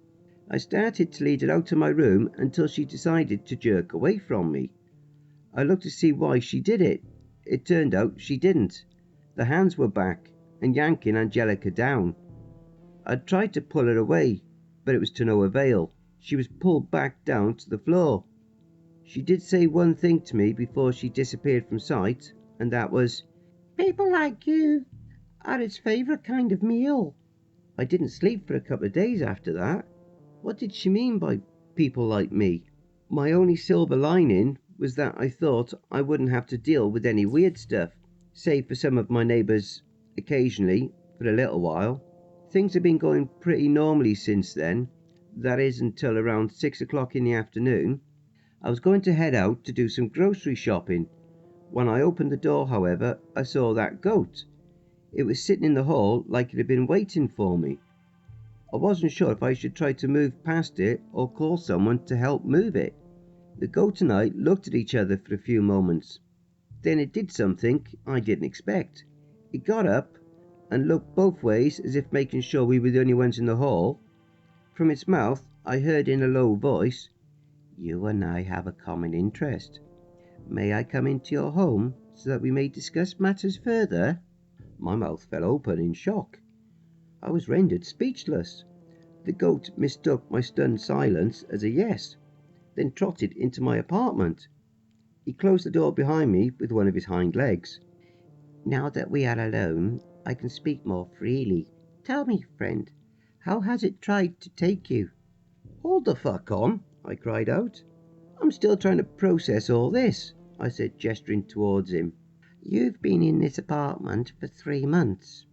I started to lead her out of my room until she decided to jerk away from me. I looked to see why she did it. It turned out she didn't. The hands were back and yanking Angelica down. I tried to pull her away, but it was to no avail. She was pulled back down to the floor. She did say one thing to me before she disappeared from sight, and that was, "People like you are its favourite kind of meal." I didn't sleep for a couple of days after that. What did she mean by people like me? My only silver lining was that I thought I wouldn't have to deal with any weird stuff, save for some of my neighbours occasionally for a little while. Things have been going pretty normally since then, that is until around 6 o'clock in the afternoon. I was going to head out to do some grocery shopping. When I opened the door, however, I saw that goat. It was sitting in the hall like it had been waiting for me. I wasn't sure if I should try to move past it or call someone to help move it. The goat and I looked at each other for a few moments. Then it did something I didn't expect. It got up and looked both ways as if making sure we were the only ones in the hall. From its mouth I heard in a low voice, "You and I have a common interest. May I come into your home so that we may discuss matters further?" My mouth fell open in shock. I was rendered speechless. The goat mistook my stunned silence as a yes, then trotted into my apartment. He closed the door behind me with one of his hind legs. "Now that we are alone, I can speak more freely. Tell me, friend, how has it tried to take you?" "Hold the fuck on," I cried out. "I'm still trying to process all this," I said, gesturing towards him. "You've been in this apartment for 3 months.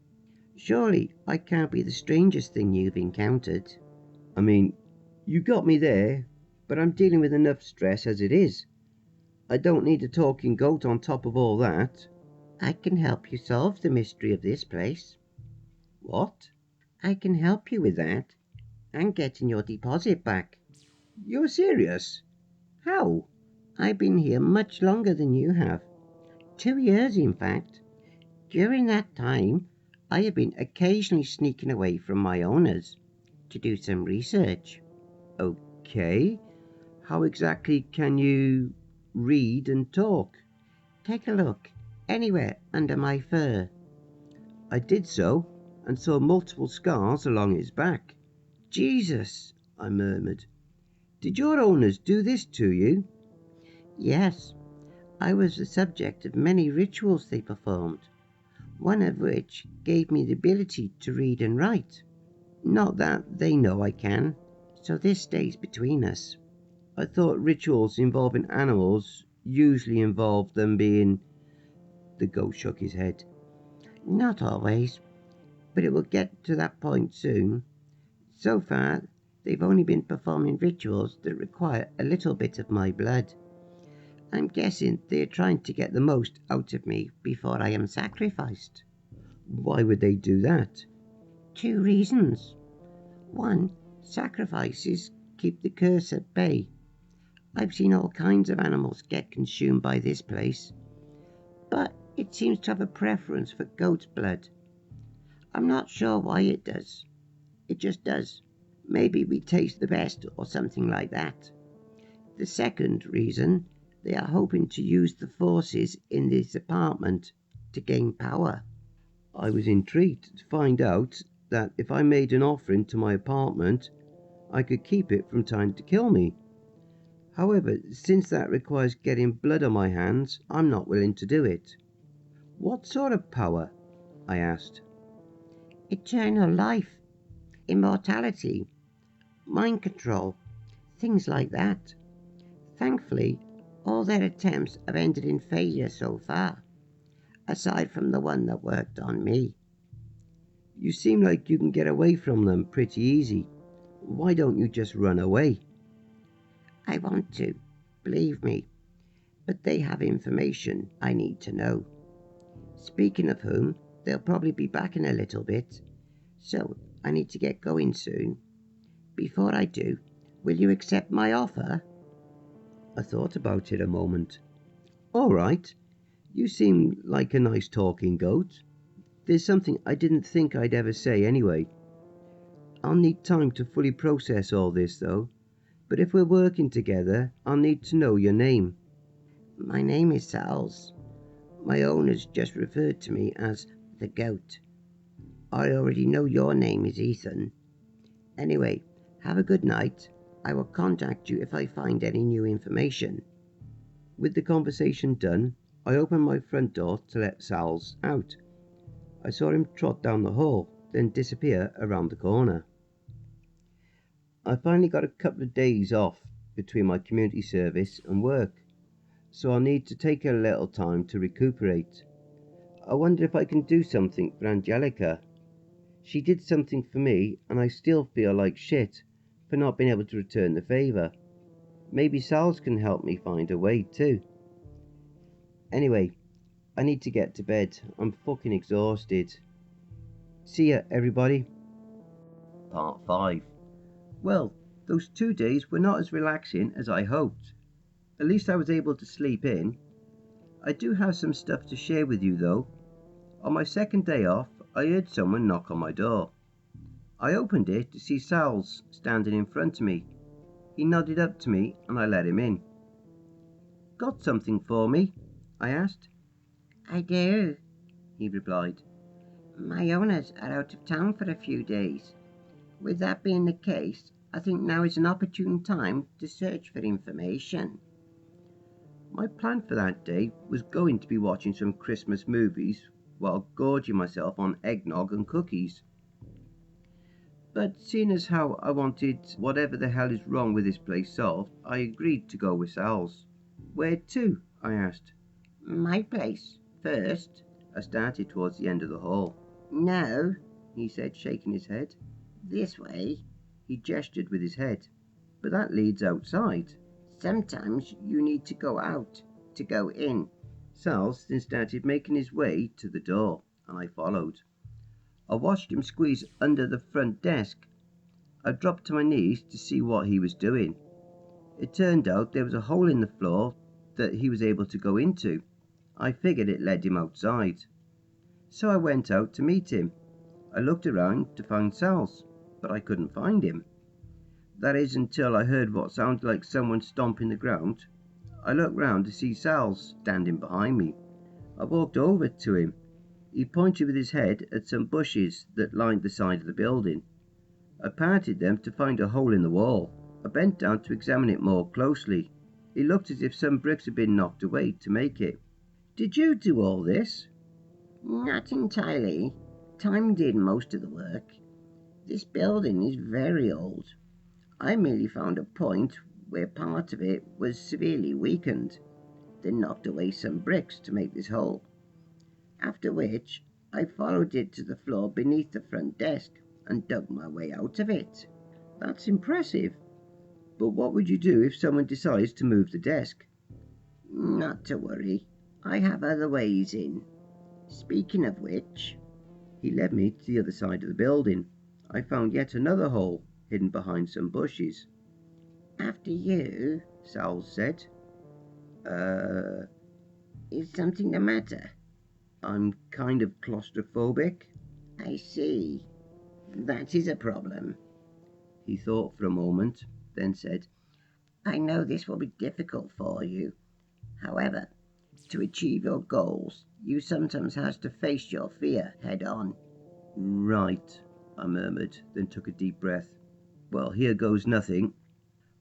Surely I can't be the strangest thing you've encountered." "I mean, you got me there, but I'm dealing with enough stress as it is. I don't need a talking goat on top of all that." "I can help you solve the mystery of this place." "What?" "I can help you with that, and getting your deposit back." "You're serious? How?" "I've been here much longer than you have. 2 years, in fact. During that time, I have been occasionally sneaking away from my owners to do some research." "Okay. How exactly can you read and talk?" "Take a look anywhere under my fur." I did so, and saw multiple scars along his back. "Jesus," I murmured. "Did your owners do this to you?" "Yes, I was the subject of many rituals they performed, one of which gave me the ability to read and write. Not that they know I can, so this stays between us." I thought rituals involving animals usually involved them being... The goat shook his head. "Not always, but it will get to that point soon. So far, they've only been performing rituals that require a little bit of my blood. I'm guessing they're trying to get the most out of me before I am sacrificed." "Why would they do that?" 2 reasons. 1, sacrifices keep the curse at bay. I've seen all kinds of animals get consumed by this place, but it seems to have a preference for goat's blood. I'm not sure why it does. It just does. Maybe we taste the best or something like that. The second reason, they are hoping to use the forces in this apartment to gain power." I was intrigued to find out that if I made an offering to my apartment, I could keep it from trying to kill me. However, since that requires getting blood on my hands, I'm not willing to do it. "What sort of power?" I asked. eternal life, immortality, mind control, things like that. Thankfully, all their attempts have ended in failure so far, aside from the one that worked on me. You seem like you can get away from them pretty easy. Why don't you just run away? I want to, believe me, but they have information I need to know. Speaking of whom, they'll probably be back in a little bit, so I need to get going soon. Before I do, will you accept my offer? I thought about it a moment. All right. You seem like a nice talking goat. There's something I didn't think I'd ever say anyway. I'll need time to fully process all this though. But if we're working together, I'll need to know your name. My name is Sal's. My owners just referred to me as the goat. I already know your name is Ethan. Anyway, have a good night. I will contact you if I find any new information. With the conversation done, I opened my front door to let Sal's out. I saw him trot down the hall, then disappear around the corner. I finally got a couple of days off between my community service and work, so I'll need to take a little time to recuperate. I wonder if I can do something for Angelica. She did something for me, and I still feel like shit for not being able to return the favour. Maybe Sal's can help me find a way too. Anyway, I need to get to bed. I'm fucking exhausted. See ya, everybody. Part 5. Well, those 2 days were not as relaxing as I hoped. At least I was able to sleep in. I do have some stuff to share with you though. On my second day off, I heard someone knock on my door. I opened it to see Sal's standing in front of me. He nodded up to me and I let him in. Got something for me? I asked. I do, He replied. My owners are out of town for a few days. With that being the case, I think now is an opportune time to search for information. My plan for that day was going to be watching some Christmas movies while gorging myself on eggnog and cookies. But seeing as how I wanted whatever the hell is wrong with this place solved, I agreed to go with Sal's. Where to? I asked. My place, first. I started towards the end of the hall. No, he said, shaking his head. This way. He gestured with his head. But that leads outside. Sometimes you need to go out to go in. Sal's then started making his way to the door, and I followed. I watched him squeeze under the front desk. I dropped to my knees to see what he was doing. It turned out there was a hole in the floor that he was able to go into. I figured it led him outside. So I went out to meet him. I looked around to find Sal's, but I couldn't find him. That is until I heard what sounded like someone stomping the ground. I looked round to see Sal's standing behind me. I walked over to him. He pointed with his head at some bushes that lined the side of the building. I parted them to find a hole in the wall. I bent down to examine it more closely. It looked as if some bricks had been knocked away to make it. Did you do all this? Not entirely. Time did most of the work. This building is very old. I merely found a point where part of it was severely weakened, then knocked away some bricks to make this hole. After which, I followed it to the floor beneath the front desk and dug my way out of it. That's impressive. But what would you do if someone decides to move the desk? Not to worry. I have other ways in. Speaking of which... He led me to the other side of the building. I found yet another hole hidden behind some bushes. After you, Sal said. Is something the matter? I'm kind of claustrophobic. I see. That is a problem. He thought for a moment, then said, I know this will be difficult for you. However, to achieve your goals, you sometimes have to face your fear head on. Right, I murmured, then took a deep breath. Well, here goes nothing.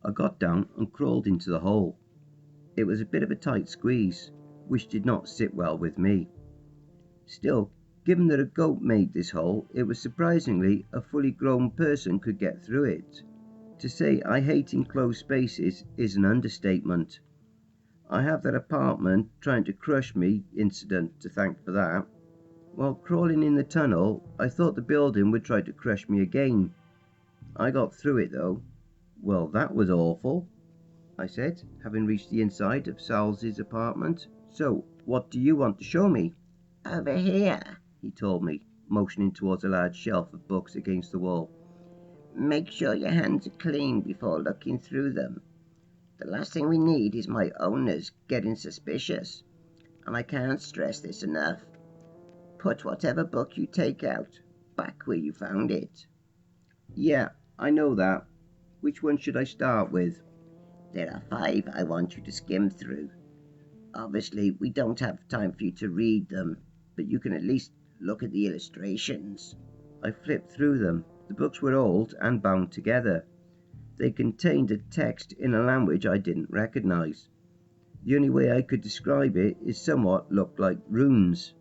I got down and crawled into the hole. It was a bit of a tight squeeze, which did not sit well with me. Still, Given that a goat made this hole, it was surprisingly a fully grown person could get through it. To say I hate enclosed spaces is an understatement. I have that apartment trying to crush me incident to thank for that. While crawling in the tunnel, I thought the building would try to crush me again. I got through it though. Well, that was awful, I said, having reached the inside of Sal's apartment. So, what do you want to show me? Over here, he told me, motioning towards a large shelf of books against the wall. Make sure your hands are clean before looking through them. The last thing we need is my owners getting suspicious, and I can't stress this enough. Put whatever book you take out back where you found it. Yeah, I know that. Which one should I start with? There are 5 I want you to skim through. Obviously, we don't have time for you to read them, but you can at least look at the illustrations. I flipped through them. The books were old and bound together. They contained a text in a language I didn't recognize. The only way I could describe it is somewhat looked like runes.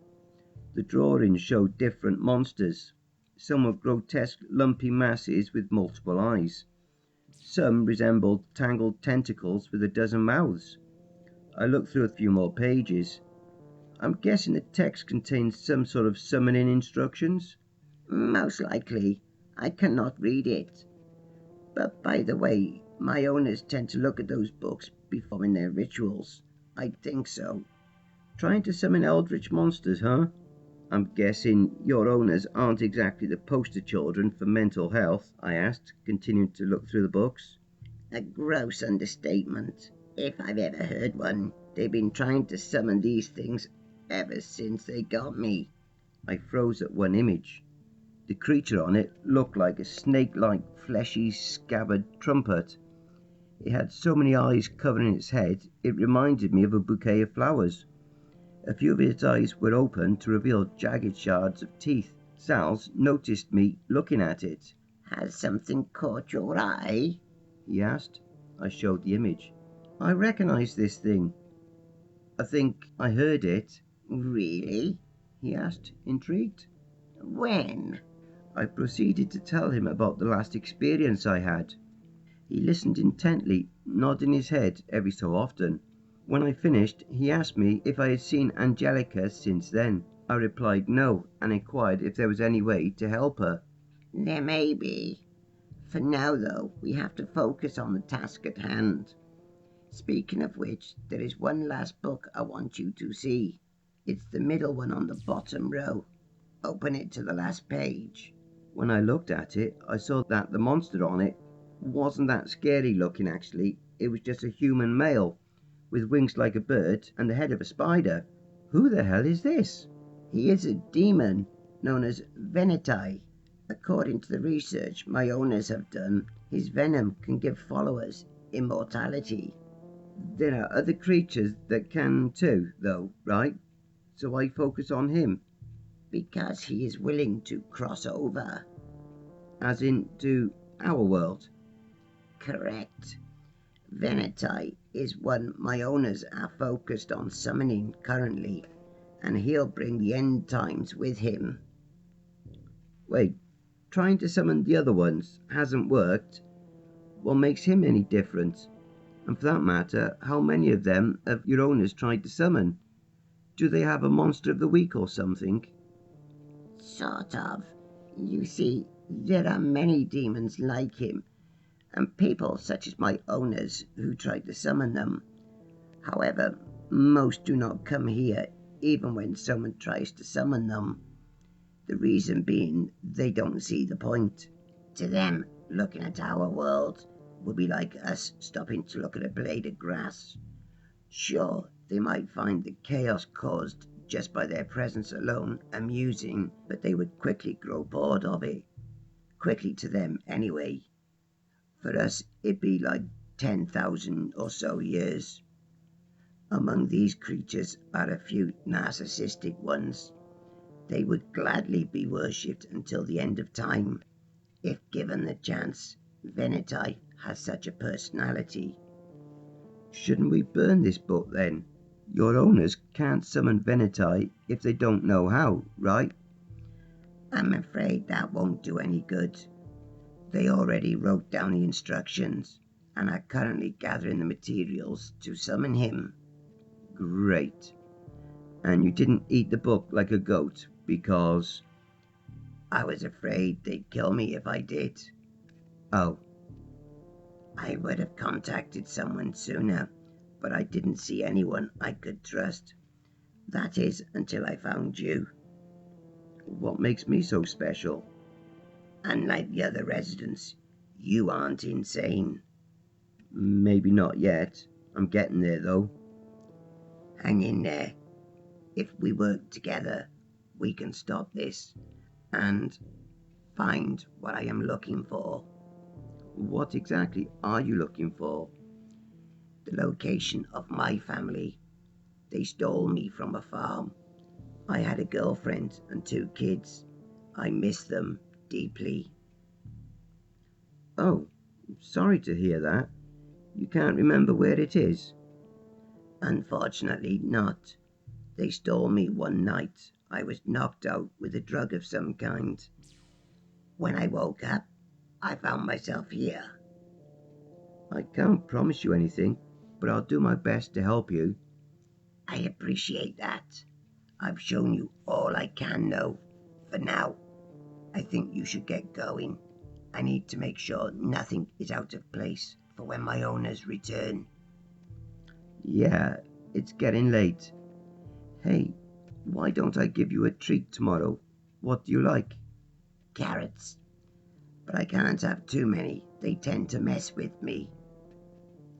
The drawings showed different monsters. Some were grotesque lumpy masses with multiple eyes. Some resembled tangled tentacles with a dozen mouths. I looked through a few more pages. I'm guessing the text contains some sort of summoning instructions. Most likely. I cannot read it. But by the way, my owners tend to look at those books before in their rituals. I think so. Trying to summon eldritch monsters, huh? I'm guessing your owners aren't exactly the poster children for mental health, I asked, continuing to look through the books. A gross understatement, if I've ever heard one. They've been trying to summon these things ever since they got me. I froze at one image. The creature on it looked like a snake-like, fleshy, scabbard trumpet. It had so many eyes covering its head, it reminded me of a bouquet of flowers. A few of its eyes were open to reveal jagged shards of teeth. Sal's noticed me looking at it. Has something caught your eye? He asked. I showed the image. I recognize this thing. I think I heard it. Really? He asked, intrigued. When? I proceeded to tell him about the last experience I had. He listened intently, nodding his head every so often. When I finished, he asked me if I had seen Angelica since then. I replied no, and inquired if there was any way to help her. There may be. For now, though, we have to focus on the task at hand. Speaking of which, there is one last book I want you to see. It's the middle one on the bottom row. Open it to the last page. When I looked at it, I saw that the monster on it wasn't that scary looking actually. It was just a human male, with wings like a bird and the head of a spider. Who the hell is this? He is a demon known as Veneti. According to the research my owners have done, his venom can give followers immortality. There are other creatures that can too, though, right? So I focus on him. Because he is willing to cross over. As into our world? Correct. Veneti is one my owners are focused on summoning currently, and he'll bring the end times with him. Wait, trying to summon the other ones hasn't worked? What makes him any different? And for that matter, how many of them have your owners tried to summon? Do they have a monster of the week or something? Sort of. You see, there are many demons like him, and people such as my owners who try to summon them. However, most do not come here even when someone tries to summon them. The reason being, they don't see the point. To them, looking at our world would be like us stopping to look at a blade of grass. Sure, they might find the chaos caused just by their presence alone amusing, but they would quickly grow bored of it. Quickly to them, anyway. For us, it'd be like 10,000 or so years. Among these creatures are a few narcissistic ones. They would gladly be worshipped until the end of time. If given the chance, Veneti has such a personality. Shouldn't we burn this book then? Your owners can't summon Veneti if they don't know how, right? I'm afraid that won't do any good. They already wrote down the instructions and are currently gathering the materials to summon him. Great. And you didn't eat the book like a goat because... I was afraid they'd kill me if I did. Oh. I would have contacted someone sooner, but I didn't see anyone I could trust. That is, until I found you. What makes me so special? Unlike the other residents, you aren't insane. Maybe not yet. I'm getting there, though. Hang in there. If we work together, we can stop this and find what I am looking for. What exactly are you looking for? The location of my family. They stole me from a farm. I had a girlfriend and 2 kids. I miss them deeply. Oh, sorry to hear that. You can't remember where it is? Unfortunately not. They stole me one night. I was knocked out with a drug of some kind. When I woke up, I found myself here. I can't promise you anything, but I'll do my best to help you. I appreciate that. I've shown you all I can know. For now, I think you should get going. I need to make sure nothing is out of place for when my owners return. Yeah, it's getting late. Hey, why don't I give you a treat tomorrow? What do you like? Carrots. But I can't have too many. They tend to mess with me.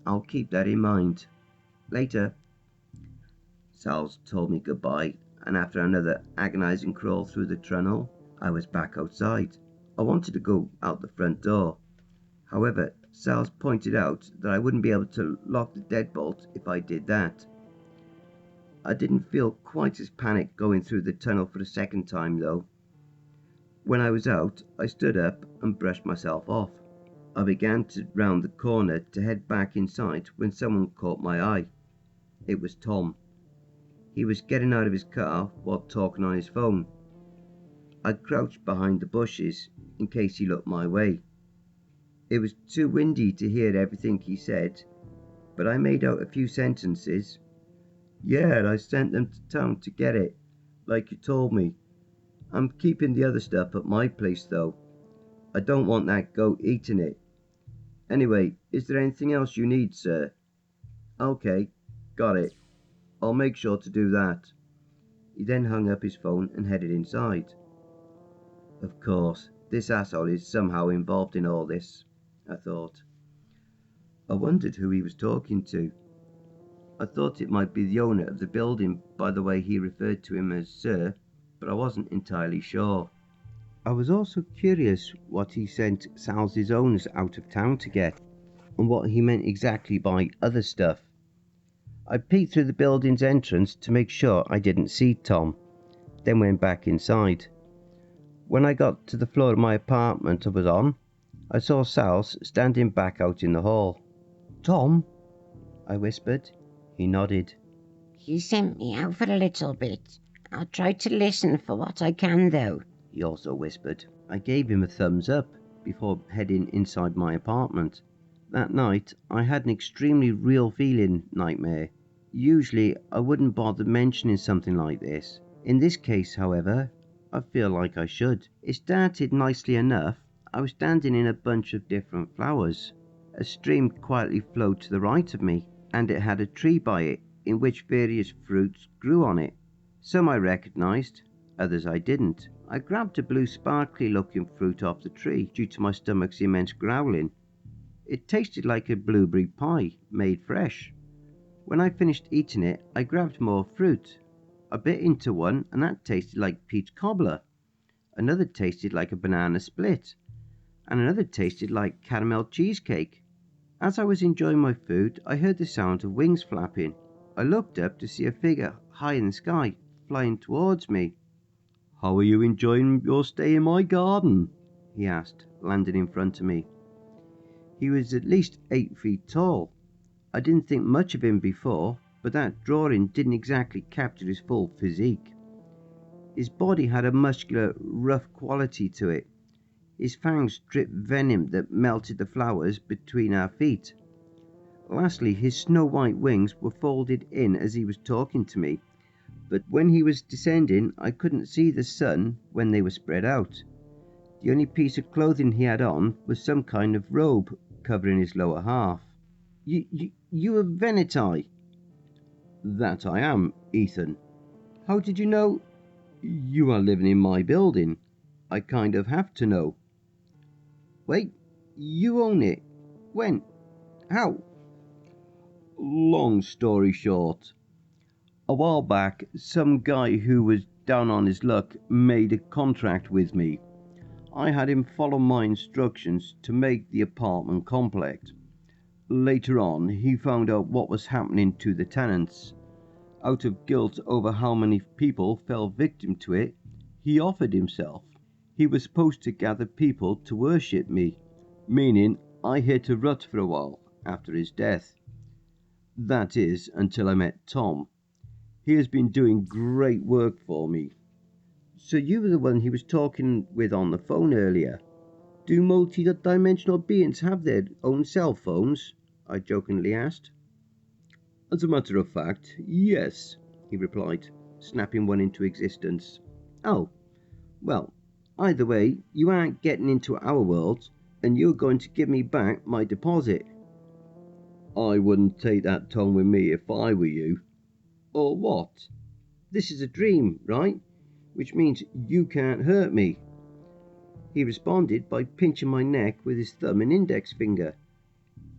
I'll keep that in mind. Later. Sal's told me goodbye, and after another agonizing crawl through the tunnel, I was back outside. I wanted to go out the front door. However, Sal's pointed out that I wouldn't be able to lock the deadbolt if I did that. I didn't feel quite as panicked going through the tunnel for the second time, though. When I was out, I stood up and brushed myself off. I began to round the corner to head back inside when someone caught my eye. It was Tom. He was getting out of his car while talking on his phone. I crouched behind the bushes in case he looked my way. It was too windy to hear everything he said, but I made out a few sentences. Yeah, I sent them to town to get it, like you told me. I'm keeping the other stuff at my place, though. I don't want that goat eating it. Anyway, is there anything else you need, sir? Okay, got it. I'll make sure to do that. He then hung up his phone and headed inside. Of course, this asshole is somehow involved in all this, I thought. I wondered who he was talking to. I thought it might be the owner of the building by the way he referred to him as Sir, but I wasn't entirely sure. I was also curious what he sent Sal's owners out of town to get, and what he meant exactly by other stuff. I peeked through the building's entrance to make sure I didn't see Tom, then went back inside. When I got to the floor of my apartment I was on, I saw Sal standing back out in the hall. Tom? I whispered. He nodded. He sent me out for a little bit. I'll try to listen for what I can, though. He also whispered. I gave him a thumbs up before heading inside my apartment. That night, I had an extremely real feeling nightmare. Usually, I wouldn't bother mentioning something like this. In this case, however, I feel like I should. It started nicely enough. I was standing in a bunch of different flowers. A stream quietly flowed to the right of me, and it had a tree by it, in which various fruits grew on it. Some I recognised, others I didn't. I grabbed a blue sparkly looking fruit off the tree due to my stomach's immense growling. It tasted like a blueberry pie, made fresh. When I finished eating it, I grabbed more fruit. I bit into one and that tasted like peach cobbler. Another tasted like a banana split. And another tasted like caramel cheesecake. As I was enjoying my food, I heard the sound of wings flapping. I looked up to see a figure high in the sky, flying towards me. How are you enjoying your stay in my garden? He asked, landing in front of me. He was at least 8 feet tall. I didn't think much of him before, but that drawing didn't exactly capture his full physique. His body had a muscular, rough quality to it. His fangs dripped venom that melted the flowers between our feet. Lastly, his snow-white wings were folded in as he was talking to me, but when he was descending, I couldn't see the sun when they were spread out. The only piece of clothing he had on was some kind of robe covering his lower half. You are Veneti? That I am, Ethan. How did you know? You are living in my building. I kind of have to know. Wait, you own it? When? How? Long story short, a while back, some guy who was down on his luck made a contract with me. I had him follow my instructions to make the apartment complex. Later on, he found out what was happening to the tenants. Out of guilt over how many people fell victim to it, he offered himself. He was supposed to gather people to worship me, meaning I hit a rut for a while after his death. That is, until I met Tom. He has been doing great work for me. So you were the one he was talking with on the phone earlier. Do multi-dimensional beings have their own cell phones? I jokingly asked. As a matter of fact, yes, he replied, snapping one into existence. Oh, well, either way, you aren't getting into our world, and you're going to give me back my deposit. I wouldn't take that tone with me if I were you. Or what? This is a dream, right? Which means you can't hurt me. He responded by pinching my neck with his thumb and index finger.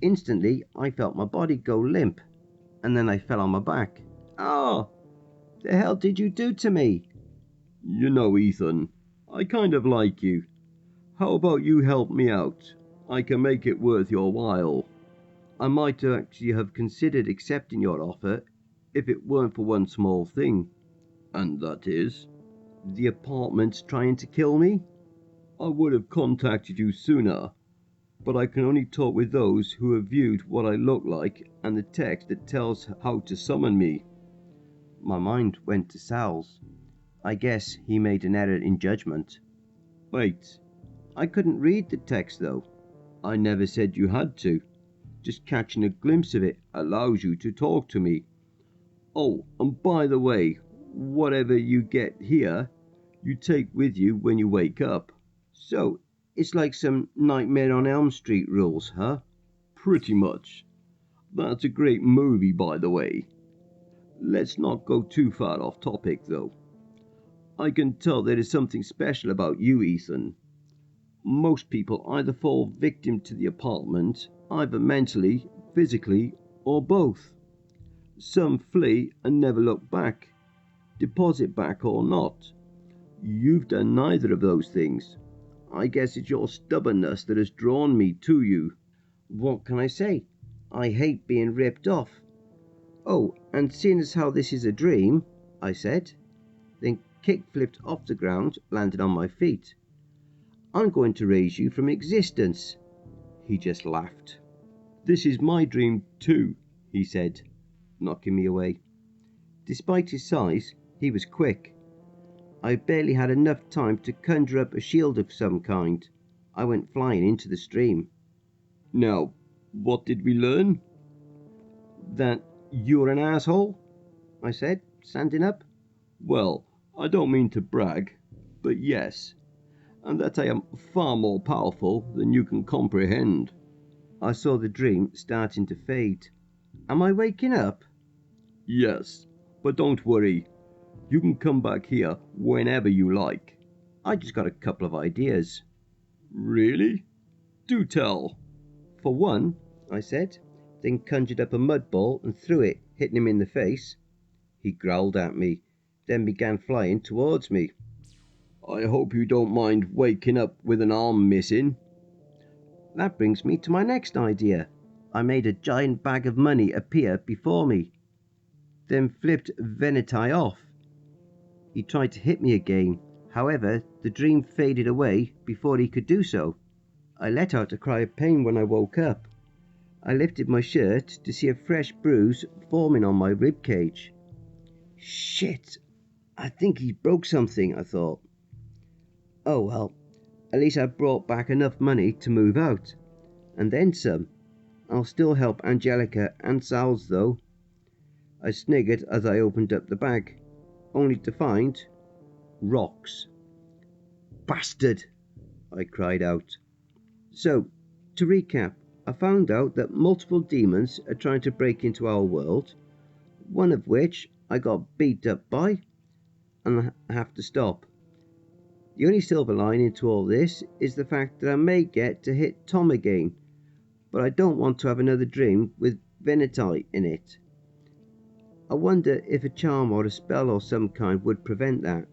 Instantly, I felt my body go limp, and then I fell on my back. Oh, the hell did you do to me? You know, Ethan, I kind of like you. How about you help me out? I can make it worth your while. I might actually have considered accepting your offer if it weren't for one small thing. And that is? The apartment's trying to kill me? I would have contacted you sooner, but I can only talk with those who have viewed what I look like and the text that tells how to summon me. My mind went to Sal's. I guess he made an error in judgment. Wait, I couldn't read the text though. I never said you had to. Just catching a glimpse of it allows you to talk to me. Oh, and by the way, whatever you get here, you take with you when you wake up. So, it's like some Nightmare on Elm Street rules, huh? Pretty much. That's a great movie, by the way. Let's not go too far off topic, though. I can tell there is something special about you, Ethan. Most people either fall victim to the apartment, either mentally, physically, or both. Some flee and never look back, deposit back or not. You've done neither of those things. I guess it's your stubbornness that has drawn me to you. What can I say? I hate being ripped off. Oh, and seeing as how this is a dream, I said, then kick-flipped off the ground, landed on my feet. I'm going to raise you from existence. He just laughed. This is my dream too, he said, knocking me away. Despite his size, he was quick. I barely had enough time to conjure up a shield of some kind. I went flying into the stream. Now, what did we learn? That you're an asshole, I said, standing up. Well, I don't mean to brag, but yes, and that I am far more powerful than you can comprehend. I saw the dream starting to fade. Am I waking up? Yes, but don't worry. You can come back here whenever you like. I just got a couple of ideas. Really? Do tell. For one, I said, then conjured up a mud ball and threw it, hitting him in the face. He growled at me, then began flying towards me. I hope you don't mind waking up with an arm missing. That brings me to my next idea. I made a giant bag of money appear before me, then flipped Veneti off. He tried to hit me again. However, the dream faded away before he could do so. I let out a cry of pain when I woke up. I lifted my shirt to see a fresh bruise forming on my rib cage. Shit! I think he broke something, I thought. Oh well, at least I brought back enough money to move out. And then some. I'll still help Angelica and Sal's though. I sniggered as I opened up the bag, only to find rocks. Bastard! I cried out. So, to recap, I found out that multiple demons are trying to break into our world, one of which I got beat up by, and I have to stop. The only silver lining to all this is the fact that I may get to hit Tom again, but I don't want to have another dream with Veneti in it. I wonder if a charm or a spell or some kind would prevent that.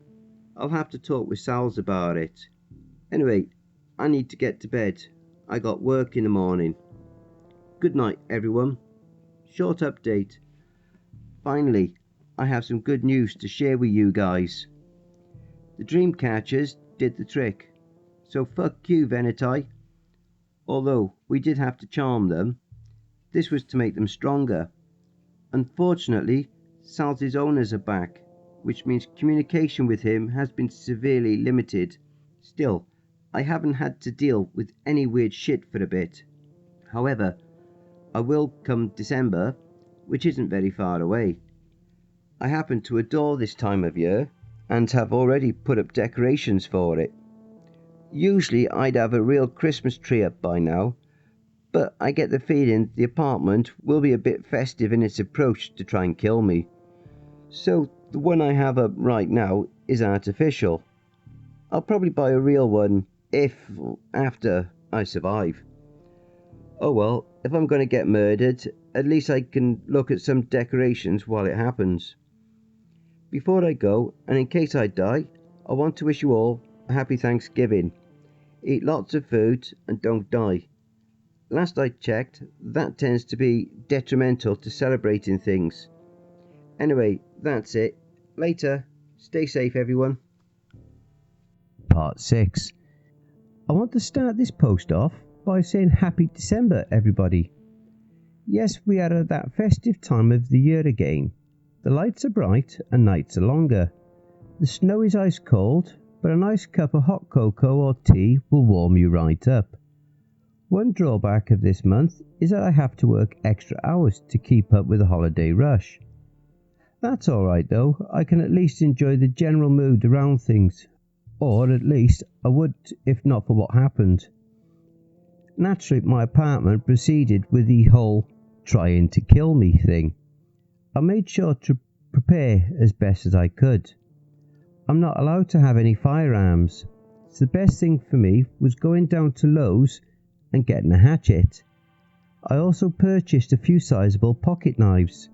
I'll have to talk with Sal's about it. Anyway, I need to get to bed. I got work in the morning. Good night, everyone. Short update. Finally, I have some good news to share with you guys. The dream catchers did the trick. So fuck you, Veneti. Although we did have to charm them, this was to make them stronger. Unfortunately, Sal's owners are back, which means communication with him has been severely limited. Still, I haven't had to deal with any weird shit for a bit. However, I will come December, which isn't very far away. I happen to adore this time of year and have already put up decorations for it. Usually I'd have a real Christmas tree up by now, but I get the feeling the apartment will be a bit festive in its approach to try and kill me. So the one I have up right now is artificial. I'll probably buy a real one after I survive. Oh well, if I'm going to get murdered, at least I can look at some decorations while it happens. Before I go, and in case I die, I want to wish you all a happy Thanksgiving. Eat lots of food and don't die. Last I checked, that tends to be detrimental to celebrating things. Anyway, that's it. Later. Stay safe, everyone. Part 6. I want to start this post off by saying Happy December, everybody. Yes, we are at that festive time of the year again. The lights are bright and nights are longer. The snow is ice cold, but a nice cup of hot cocoa or tea will warm you right up. One drawback of this month is that I have to work extra hours to keep up with the holiday rush. That's alright though, I can at least enjoy the general mood around things, or at least I would if not for what happened. Naturally, my apartment proceeded with the whole trying to kill me thing. I made sure to prepare as best as I could. I'm not allowed to have any firearms, so the best thing for me was going down to Lowe's and getting a hatchet. I also purchased a few sizable pocket knives.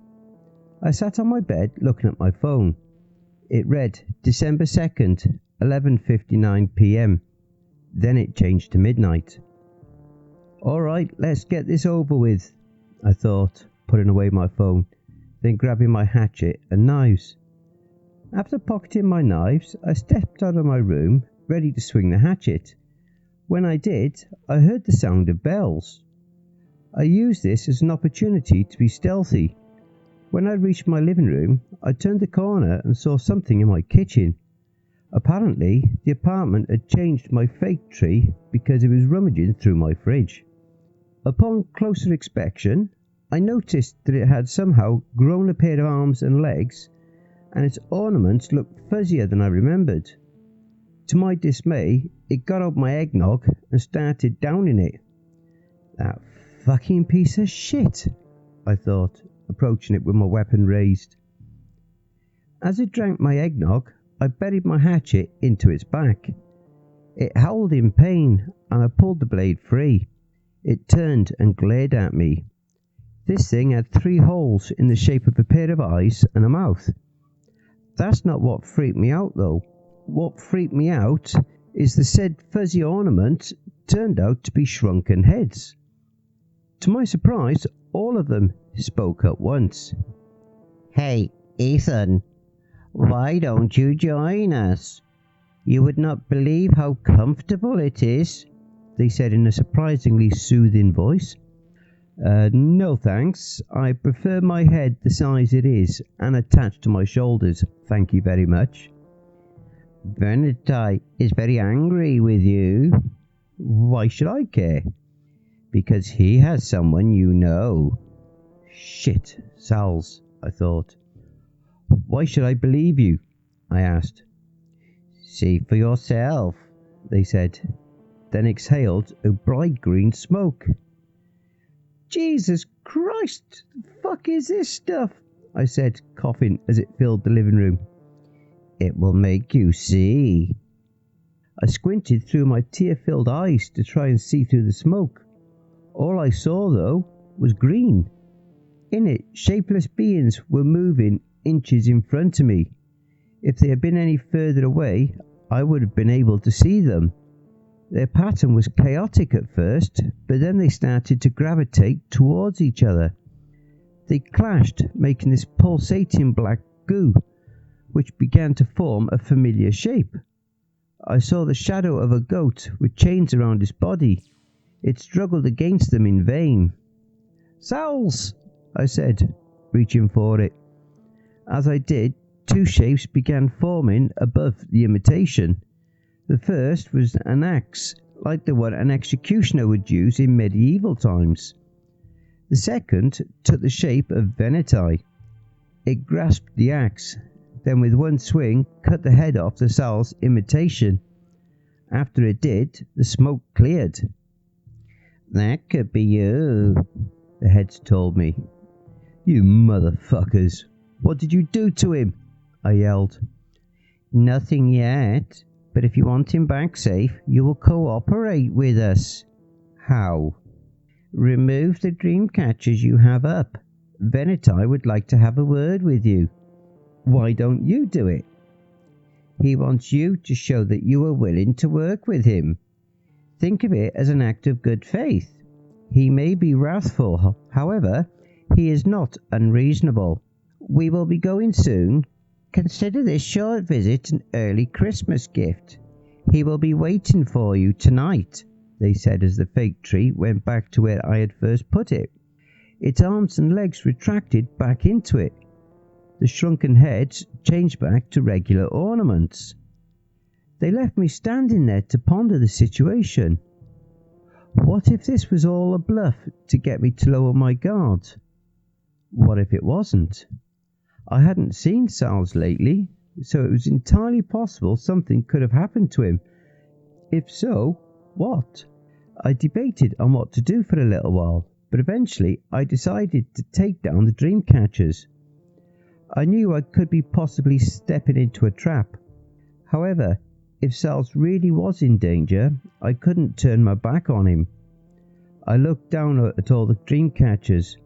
I sat on my bed looking at my phone. It read December 2nd, 11:59 p.m. Then it changed to midnight. Alright, let's get this over with, I thought, putting away my phone, then grabbing my hatchet and knives. After pocketing my knives, I stepped out of my room, ready to swing the hatchet. When I did, I heard the sound of bells. I used this as an opportunity to be stealthy. When I reached my living room, I turned the corner and saw something in my kitchen. Apparently, the apartment had changed my fake tree because it was rummaging through my fridge. Upon closer inspection, I noticed that it had somehow grown a pair of arms and legs, and its ornaments looked fuzzier than I remembered. To my dismay, it got out my eggnog and started downing it. That fucking piece of shit, I thought, approaching it with my weapon raised. As it drank my eggnog, I buried my hatchet into its back. It howled in pain, and I pulled the blade free. It turned and glared at me. This thing had 3 holes in the shape of a pair of eyes and a mouth. That's not what freaked me out though. What freaked me out is the said fuzzy ornament turned out to be shrunken heads. To my surprise, all of them spoke at once. "Hey, Ethan, why don't you join us? You would not believe how comfortable it is," they said in a surprisingly soothing voice. No thanks. I prefer my head the size it is and attached to my shoulders, thank you very much. Venetai is very angry with you. Why should I care? Because he has someone you know. Shit, Sal's, I thought. Why should I believe you? I asked. See for yourself, they said, then exhaled a bright green smoke. Jesus Christ, the fuck is this stuff? I said, coughing as it filled the living room. It will make you see. I squinted through my tear-filled eyes to try and see through the smoke. All I saw, though, was green. In it, shapeless beings were moving inches in front of me. If they had been any further away, I would have been able to see them. Their pattern was chaotic at first, but then they started to gravitate towards each other. They clashed, making this pulsating black goo, which began to form a familiar shape. I saw the shadow of a goat with chains around its body. It struggled against them in vain. "Souls!" I said, reaching for it. As I did, two shapes began forming above the imitation. The first was an axe, like the one an executioner would use in medieval times. The second took the shape of Venetai. It grasped the axe, then with one swing cut the head off the Sal's imitation. After it did, the smoke cleared. "That could be you," the heads told me. "You motherfuckers! What did you do to him?" I yelled. "Nothing yet, but if you want him back safe, you will cooperate with us." "How?" "Remove the dream catchers you have up. Venetai would like to have a word with you." "Why don't you do it?" "He wants you to show that you are willing to work with him. Think of it as an act of good faith. He may be wrathful, however, he is not unreasonable. We will be going soon. Consider this short visit an early Christmas gift. He will be waiting for you tonight," they said as the fake tree went back to where I had first put it. Its arms and legs retracted back into it. The shrunken heads changed back to regular ornaments. They left me standing there to ponder the situation. What if this was all a bluff to get me to lower my guard? What if it wasn't? I hadn't seen Sal's lately, so it was entirely possible something could have happened to him. If so, what? I debated on what to do for a little while, but eventually I decided to take down the dream catchers. I knew I could be possibly stepping into a trap. However, if Sal's really was in danger, I couldn't turn my back on him. I looked down at all the dream catchers,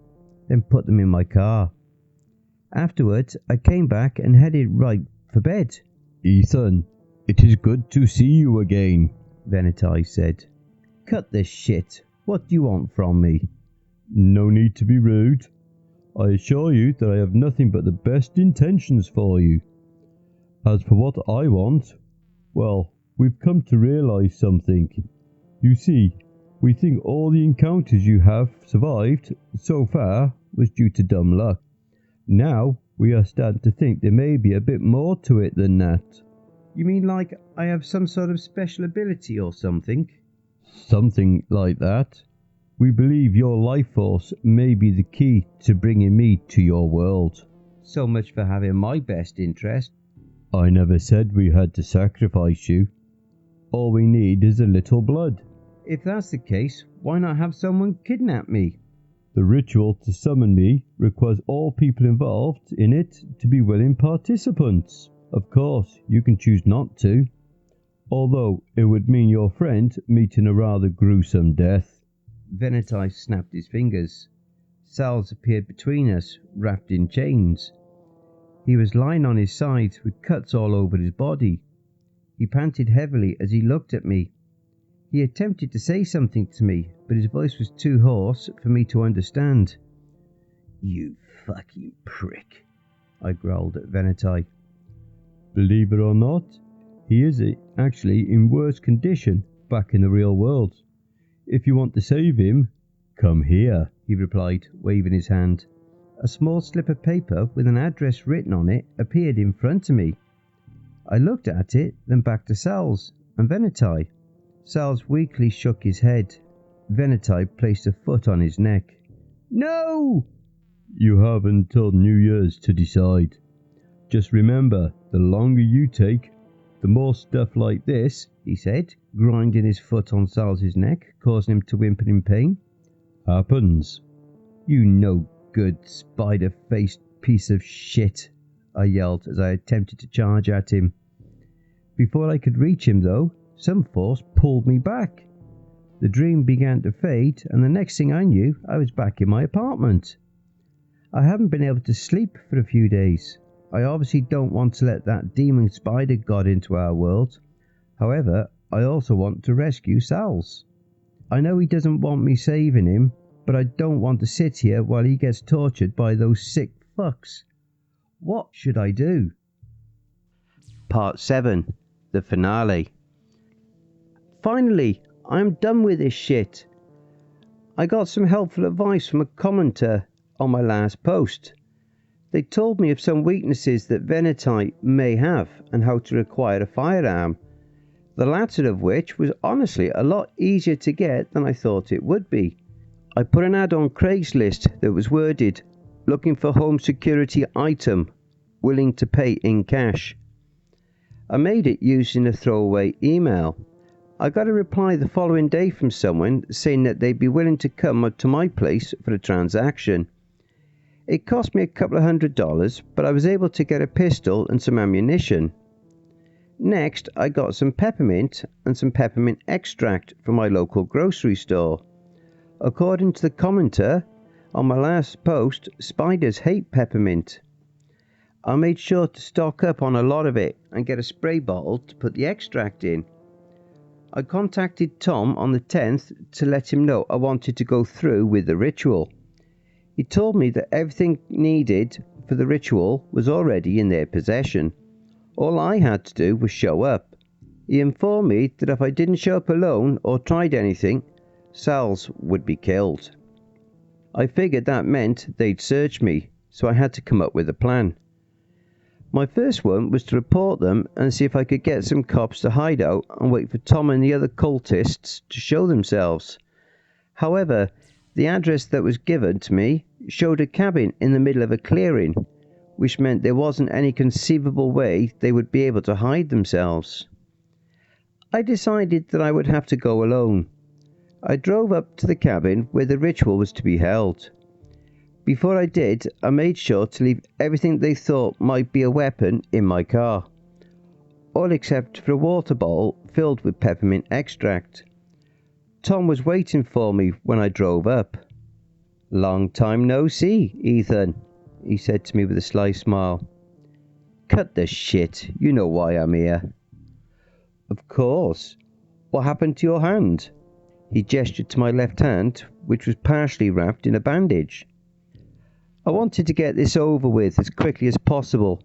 then put them in my car. Afterwards, I came back and headed right for bed. "Ethan, it is good to see you again," Venetai said. "Cut this shit. What do you want from me?" "No need to be rude. I assure you that I have nothing but the best intentions for you. As for what I want, well, we've come to realize something. You see, we think all the encounters you have survived so far was due to dumb luck. Now, we are starting to think there may be a bit more to it than that." "You mean like I have some sort of special ability or something?" "Something like that. We believe your life force may be the key to bringing me to your world." "So much for having my best interest." "I never said we had to sacrifice you. All we need is a little blood." "If that's the case, why not have someone kidnap me?" "The ritual to summon me requires all people involved in it to be willing participants. Of course, you can choose not to, although it would mean your friend meeting a rather gruesome death." Venetai snapped his fingers. Sal's appeared between us, wrapped in chains. He was lying on his side with cuts all over his body. He panted heavily as he looked at me. He attempted to say something to me, but his voice was too hoarse for me to understand. "You fucking prick," I growled at Venetai. "Believe it or not, he is actually in worse condition back in the real world. If you want to save him, come here." he replied, waving his hand. A small slip of paper with an address written on it appeared in front of me. I looked at it, then back to Sal's and Venetai. Sal's weakly shook his head. Venetai placed a foot on his neck. No! You have until New Year's to decide. Just remember, the longer you take, the more stuff like this, he said, grinding his foot on Sal's neck, causing him to whimper in pain, happens. You no good, spider-faced piece of shit, I yelled as I attempted to charge at him. Before I could reach him, though, some force pulled me back. The dream began to fade, and the next thing I knew, I was back in my apartment. I haven't been able to sleep for a few days. I obviously don't want to let that demon spider god into our world. However, I also want to rescue Sal's. I know he doesn't want me saving him, but I don't want to sit here while he gets tortured by those sick fucks. What should I do? Part 7. The finale. Finally, I'm done with this shit. I got some helpful advice from a commenter on my last post. They told me of some weaknesses that Venetai may have and how to acquire a firearm, the latter of which was honestly a lot easier to get than I thought it would be. I put an ad on Craigslist that was worded, looking for home security item, willing to pay in cash. I made it using a throwaway email. I got a reply the following day from someone saying that they'd be willing to come up to my place for a transaction. It cost me a couple of $100, but I was able to get a pistol and some ammunition. Next, I got some peppermint and some peppermint extract from my local grocery store. According to the commenter on my last post, spiders hate peppermint. I made sure to stock up on a lot of it and get a spray bottle to put the extract in. I contacted Tom on the 10th to let him know I wanted to go through with the ritual. He told me that everything needed for the ritual was already in their possession. All I had to do was show up. He informed me that if I didn't show up alone or tried anything, Sal's would be killed. I figured that meant they'd search me, so I had to come up with a plan. My first one was to report them and see if I could get some cops to hide out and wait for Tom and the other cultists to show themselves. However, the address that was given to me showed a cabin in the middle of a clearing, which meant there wasn't any conceivable way they would be able to hide themselves. I decided that I would have to go alone. I drove up to the cabin where the ritual was to be held. Before I did, I made sure to leave everything they thought might be a weapon in my car, all except for a water bottle filled with peppermint extract. Tom was waiting for me when I drove up. "Long time no see, Ethan," he said to me with a sly smile. "Cut the shit, you know why I'm here." "Of course. What happened to your hand?" He gestured to my left hand, which was partially wrapped in a bandage. "I wanted to get this over with as quickly as possible,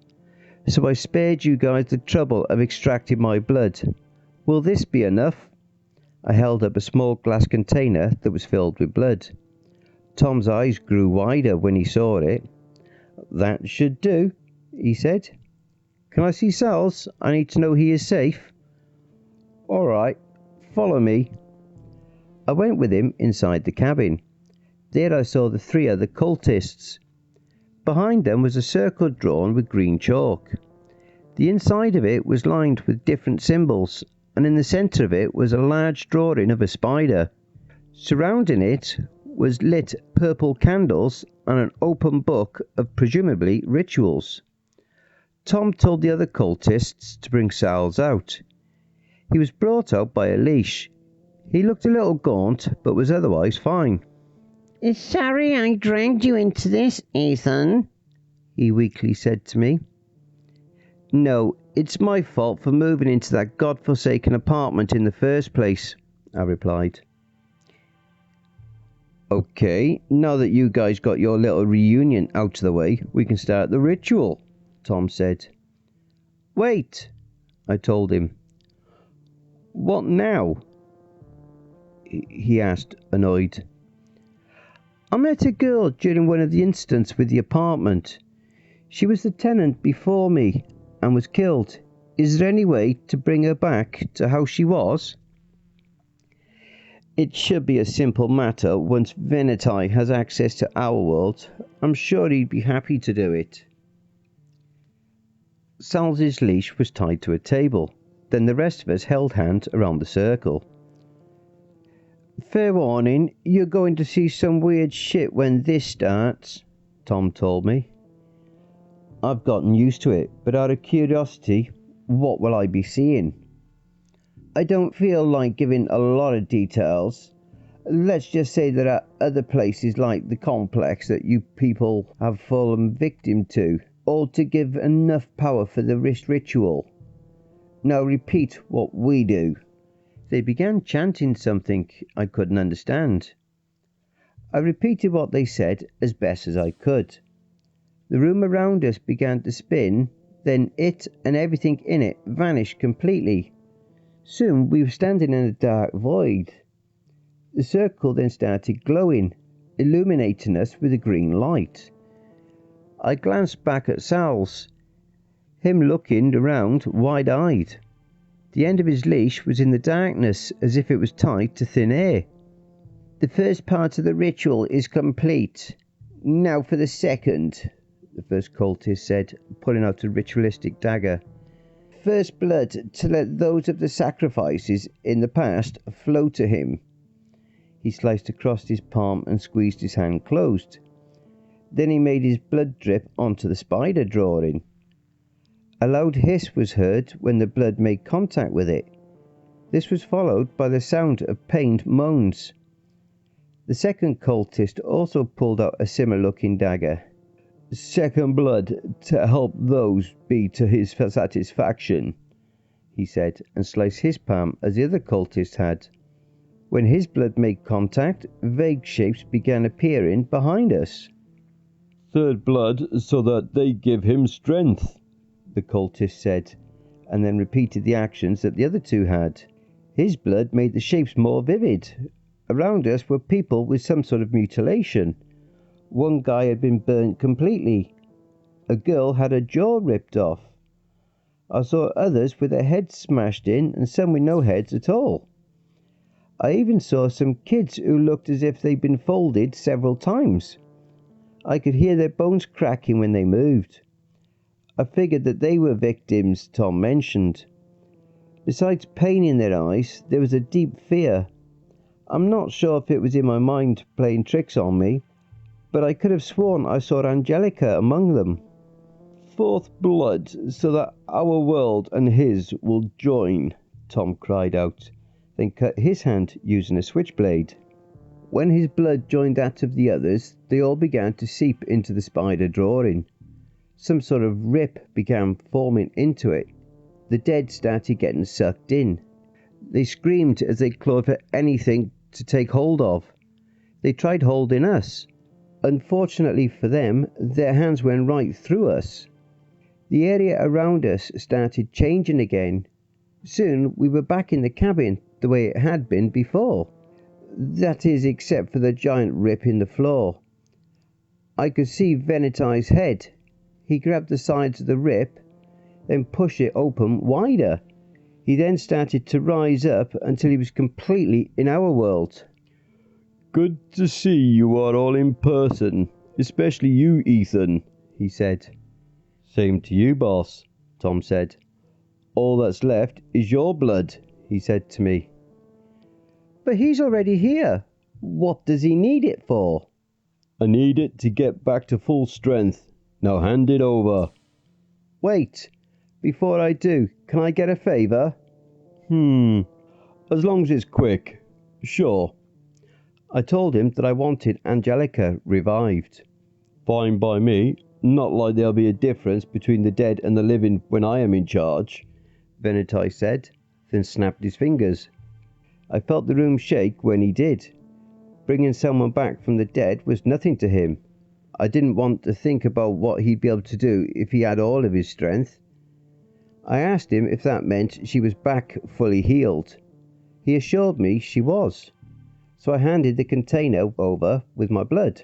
so I spared you guys the trouble of extracting my blood. Will this be enough?" I held up a small glass container that was filled with blood. Tom's eyes grew wider when he saw it. "That should do," he said. "Can I see Sal's? I need to know he is safe." "All right, follow me." I went with him inside the cabin. There I saw the 3 other cultists. Behind them was a circle drawn with green chalk. The inside of it was lined with different symbols, and in the centre of it was a large drawing of a spider. Surrounding it was lit purple candles and an open book of presumably rituals. Tom told the other cultists to bring Sal's out. He was brought out by a leash. He looked a little gaunt, but was otherwise fine. Sorry I dragged you into this, Ethan, he weakly said to me. "No, it's my fault for moving into that godforsaken apartment in the first place," I replied. "Okay, now that you guys got your little reunion out of the way, we can start the ritual," Tom said. "Wait," I told him. "What now?" he asked, annoyed. I met a girl during one of the incidents with the apartment. She was the tenant before me and was killed. Is there any way to bring her back to how she was? It should be a simple matter once Venetai has access to our world. I'm sure he'd be happy to do it. Sal's leash was tied to a table. Then the rest of us held hands around the circle. Fair warning, you're going to see some weird shit when this starts, Tom told me. I've gotten used to it, but out of curiosity, what will I be seeing? I don't feel like giving a lot of details. Let's just say there are other places like the complex that you people have fallen victim to, all to give enough power for the ritual. Now repeat what we do. They began chanting something I couldn't understand. I repeated what they said as best as I could. The room around us began to spin, then it and everything in it vanished completely. Soon we were standing in a dark void. The circle then started glowing, illuminating us with a green light. I glanced back at Sal's, him looking around wide-eyed. The end of his leash was in the darkness as if it was tied to thin air. The first part of the ritual is complete. Now for the second, the first cultist said, pulling out a ritualistic dagger. First blood to let those of the sacrifices in the past flow to him. He sliced across his palm and squeezed his hand closed. Then he made his blood drip onto the spider drawing. A loud hiss was heard when the blood made contact with it. This was followed by the sound of pained moans. The second cultist also pulled out a similar-looking dagger. Second blood to help those be to his satisfaction, he said, and sliced his palm as the other cultist had. When his blood made contact, vague shapes began appearing behind us. Third blood so that they give him strength, the cultist said, and then repeated the actions that the other two had. His blood made the shapes more vivid. Around us were people with some sort of mutilation. One guy had been burnt completely. A girl had her jaw ripped off. I saw others with their heads smashed in and some with no heads at all. I even saw some kids who looked as if they'd been folded several times. I could hear their bones cracking when they moved. I figured that they were victims Tom mentioned. Besides pain in their eyes, there was a deep fear. I'm not sure if it was in my mind playing tricks on me, but I could have sworn I saw Angelica among them. Fourth blood, so that our world and his will join, Tom cried out, then cut his hand using a switchblade. When his blood joined that of the others, they all began to seep into the spider drawing. Some sort of rip began forming into it. The dead started getting sucked in. They screamed as they clawed for anything to take hold of. They tried holding us. Unfortunately for them, their hands went right through us. The area around us started changing again. Soon we were back in the cabin the way it had been before. That is, except for the giant rip in the floor. I could see Venetai's head. He grabbed the sides of the rip, then pushed it open wider. He then started to rise up until he was completely in our world. Good to see you are all in person, especially you, Ethan, he said. Same to you, boss, Tom said. All that's left is your blood, he said to me. But he's already here. What does he need it for? I need it to get back to full strength. Now hand it over. Wait. Before I do, can I get a favour? As long as it's quick. Sure. I told him that I wanted Angelica revived. Fine by me. Not like there'll be a difference between the dead and the living when I am in charge, Venetai said, then snapped his fingers. I felt the room shake when he did. Bringing someone back from the dead was nothing to him. I didn't want to think about what he'd be able to do if he had all of his strength. I asked him if that meant she was back fully healed. He assured me she was. so I handed the container over with my blood.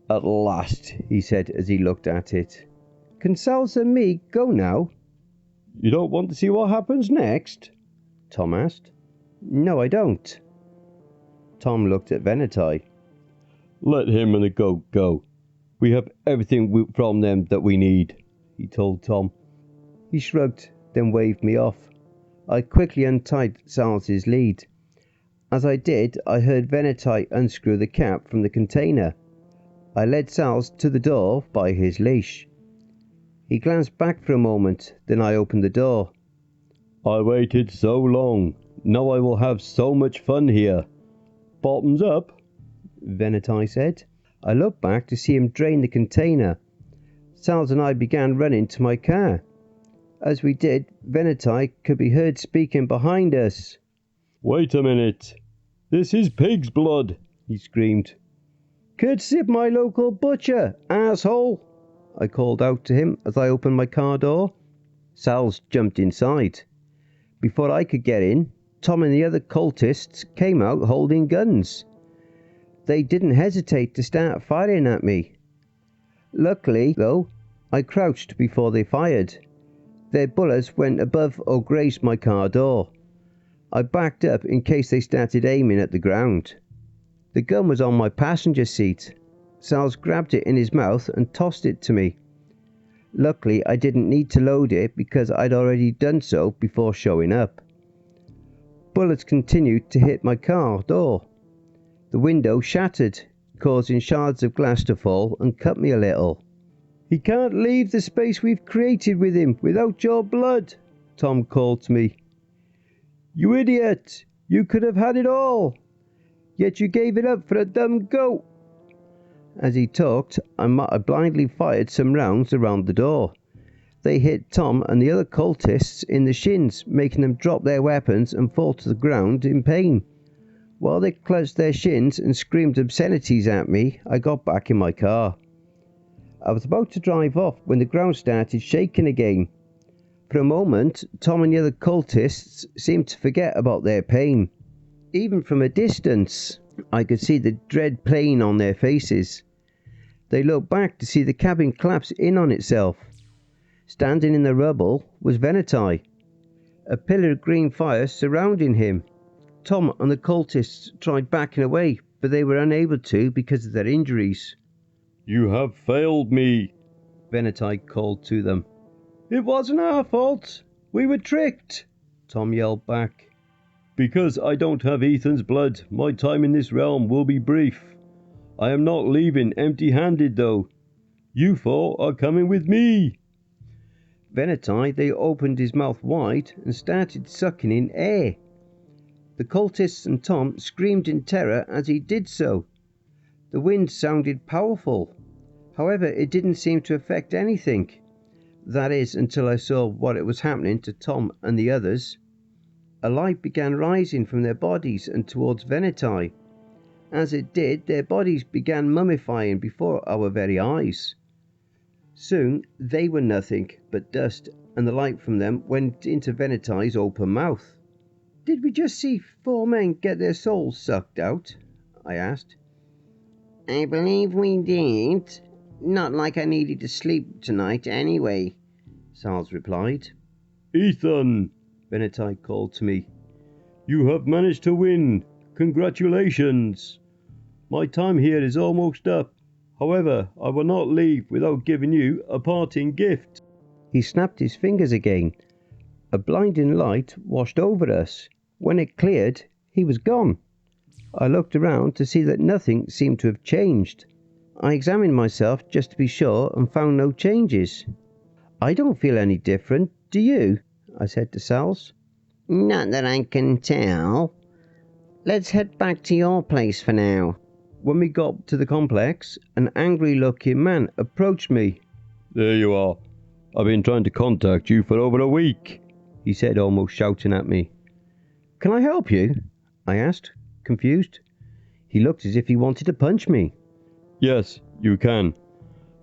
"At last," he said as he looked at it. "Can Sal's and me go now?" "You don't want to see what happens next?" Tom asked. "No, I don't." Tom looked at Venetai. "Let him and the goat go. We have everything from them that we need," he told Tom. He shrugged, then waved me off. I quickly untied Sal's lead. As I did, I heard Venetai unscrew the cap from the container. I led Sal's to the door by his leash. He glanced back for a moment, then I opened the door. "I waited so long. Now I will have so much fun here." "Bottoms up," Venetai said. I looked back to see him drain the container. Sal's and I began running to my car. As we did, Venetai could be heard speaking behind us. "Wait a minute. This is pig's blood," he screamed. "Courtesy of my local butcher, asshole," I called out to him as I opened my car door. Sal's jumped inside. Before I could get in, Tom and the other cultists came out holding guns. They didn't hesitate to start firing at me. Luckily, though, I crouched before they fired. Their bullets went above or grazed my car door. I backed up in case they started aiming at the ground. The gun was on my passenger seat. Sal's grabbed it in his mouth and tossed it to me. Luckily, I didn't need to load it because I'd already done so before showing up. Bullets continued to hit my car door. The window shattered, causing shards of glass to fall and cut me a little. "He can't leave the space we've created with him without your blood," Tom called to me. "You idiot! You could have had it all! Yet you gave it up for a dumb goat." As he talked, I blindly fired some rounds around the door. They hit Tom and the other cultists in the shins, making them drop their weapons and fall to the ground in pain. While they clutched their shins and screamed obscenities at me, I got back in my car. I was about to drive off when the ground started shaking again. For a moment, Tom and the other cultists seemed to forget about their pain. Even from a distance, I could see the dread pain on their faces. They looked back to see the cabin collapse in on itself. Standing in the rubble was Venetai, a pillar of green fire surrounding him. Tom and the cultists tried backing away, but they were unable to because of their injuries. "You have failed me," Venetai called to them. "It wasn't our fault. We were tricked," Tom yelled back. "Because I don't have Ethan's blood, my time in this realm will be brief. I am not leaving empty-handed, though. You four are coming with me." Venetai then opened his mouth wide and started sucking in air. The cultists and Tom screamed in terror as he did so. The wind sounded powerful. However, it didn't seem to affect anything. That is, until I saw what was happening to Tom and the others. A light began rising from their bodies and towards Venetai. As it did, their bodies began mummifying before our very eyes. Soon they were nothing but dust, and the light from them went into Venetai's open mouth. "Did we just see 4 men get their souls sucked out?" I asked. I believe we did. Not like I needed to sleep tonight anyway, Sal's replied. "Ethan," Venetai called to me. "You have managed to win. Congratulations. My time here is almost up. However, I will not leave without giving you a parting gift." He snapped his fingers again. A blinding light washed over us. When it cleared, he was gone. I looked around to see that nothing seemed to have changed. I examined myself just to be sure and found no changes. "I don't feel any different, do you?" I said to Sal's. Not that I can tell. Let's head back to your place for now. When we got to the complex, an angry-looking man approached me. "There you are. I've been trying to contact you for over a week," he said, almost shouting at me. "Can I help you?" I asked, confused. He looked as if he wanted to punch me. "Yes, you can.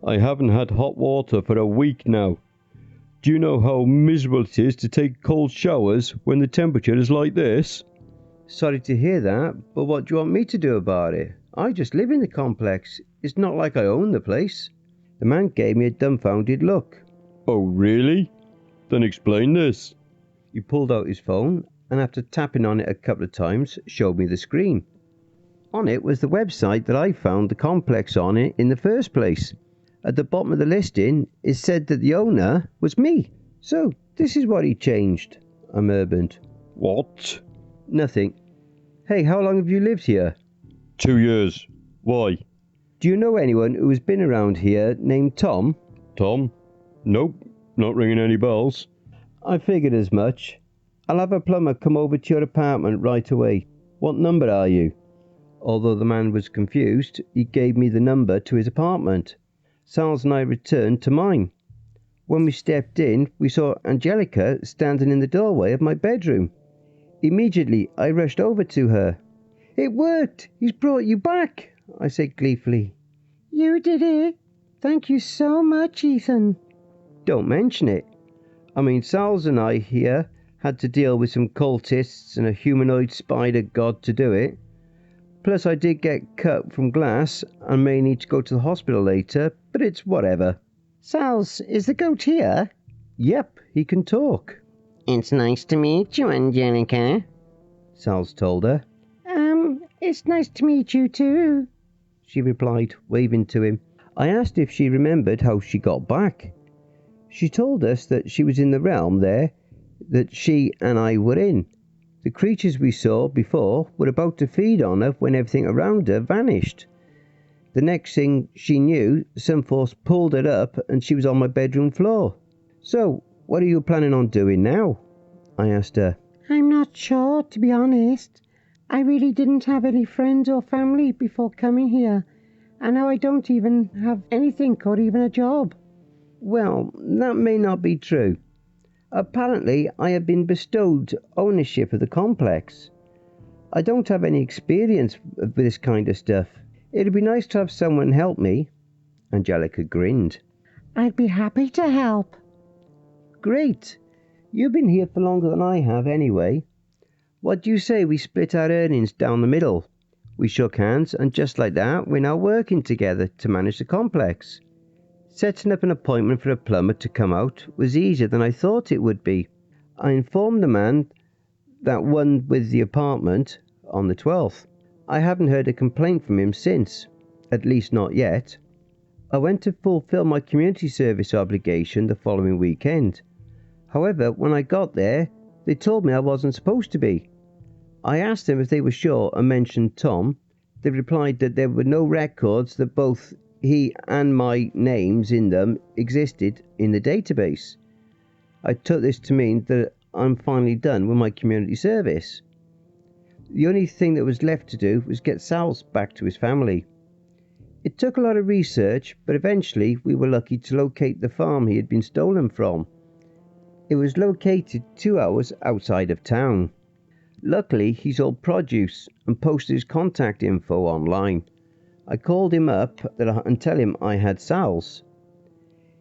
I haven't had hot water for a week now. Do you know how miserable it is to take cold showers when the temperature is like this?" Sorry to hear that, but what do you want me to do about it? I just live in the complex. It's not like I own the place. The man gave me a dumbfounded look. Oh, really? Then explain this. He pulled out his phone and after tapping on it a couple of times, showed me the screen. On it was the website that I found the complex on it in the first place. At the bottom of the listing, it said that the owner was me. So, this is what he changed, I murmured. What? Nothing. Hey, how long have you lived here? 2 years. Why? Do you know anyone who has been around here named Tom? Tom? Nope, not ringing any bells. I figured as much. I'll have a plumber come over to your apartment right away. What number are you? Although the man was confused, he gave me the number to his apartment. Sal's and I returned to mine. When we stepped in, we saw Angelica standing in the doorway of my bedroom. Immediately, I rushed over to her. It worked! He's brought you back! I said gleefully. You did it! Thank you so much, Ethan. Don't mention it. I mean, Sal's and I here had to deal with some cultists and a humanoid spider god to do it. Plus I did get cut from glass and may need to go to the hospital later, but it's whatever. Sal's, is the goat here? Yep, he can talk. It's nice to meet you, Angelica. Sal's told her. It's nice to meet you too, she replied, waving to him. I asked if she remembered how she got back. She told us that she was in the realm there that she and I were in. The creatures we saw before were about to feed on her when everything around her vanished. The next thing she knew, some force pulled her up and she was on my bedroom floor. So, what are you planning on doing now? I asked her. I'm not sure, to be honest. I really didn't have any friends or family before coming here, and now I don't even have anything or even a job. Well, that may not be true. Apparently, I have been bestowed ownership of the complex. I don't have any experience with this kind of stuff. It'd be nice to have someone help me. Angelica grinned. I'd be happy to help. Great. You've been here for longer than I have anyway. What do you say we split our earnings down the middle? We shook hands and just like that we're now working together to manage the complex. Setting up an appointment for a plumber to come out was easier than I thought it would be. I informed the man that one with the apartment on the 12th. I haven't heard a complaint from him since, at least not yet. I went to fulfill my community service obligation the following weekend. However, when I got there, they told me I wasn't supposed to be. I asked them if they were sure and mentioned Tom. They replied that there were no records that both he and my names in them existed in the database. I took this to mean that I'm finally done with my community service. The only thing that was left to do was get Sal back to his family. It took a lot of research, but eventually we were lucky to locate the farm he had been stolen from. It was located 2 hours outside of town. Luckily, he sold produce and posted his contact info online. I called him up and tell him I had Sal's.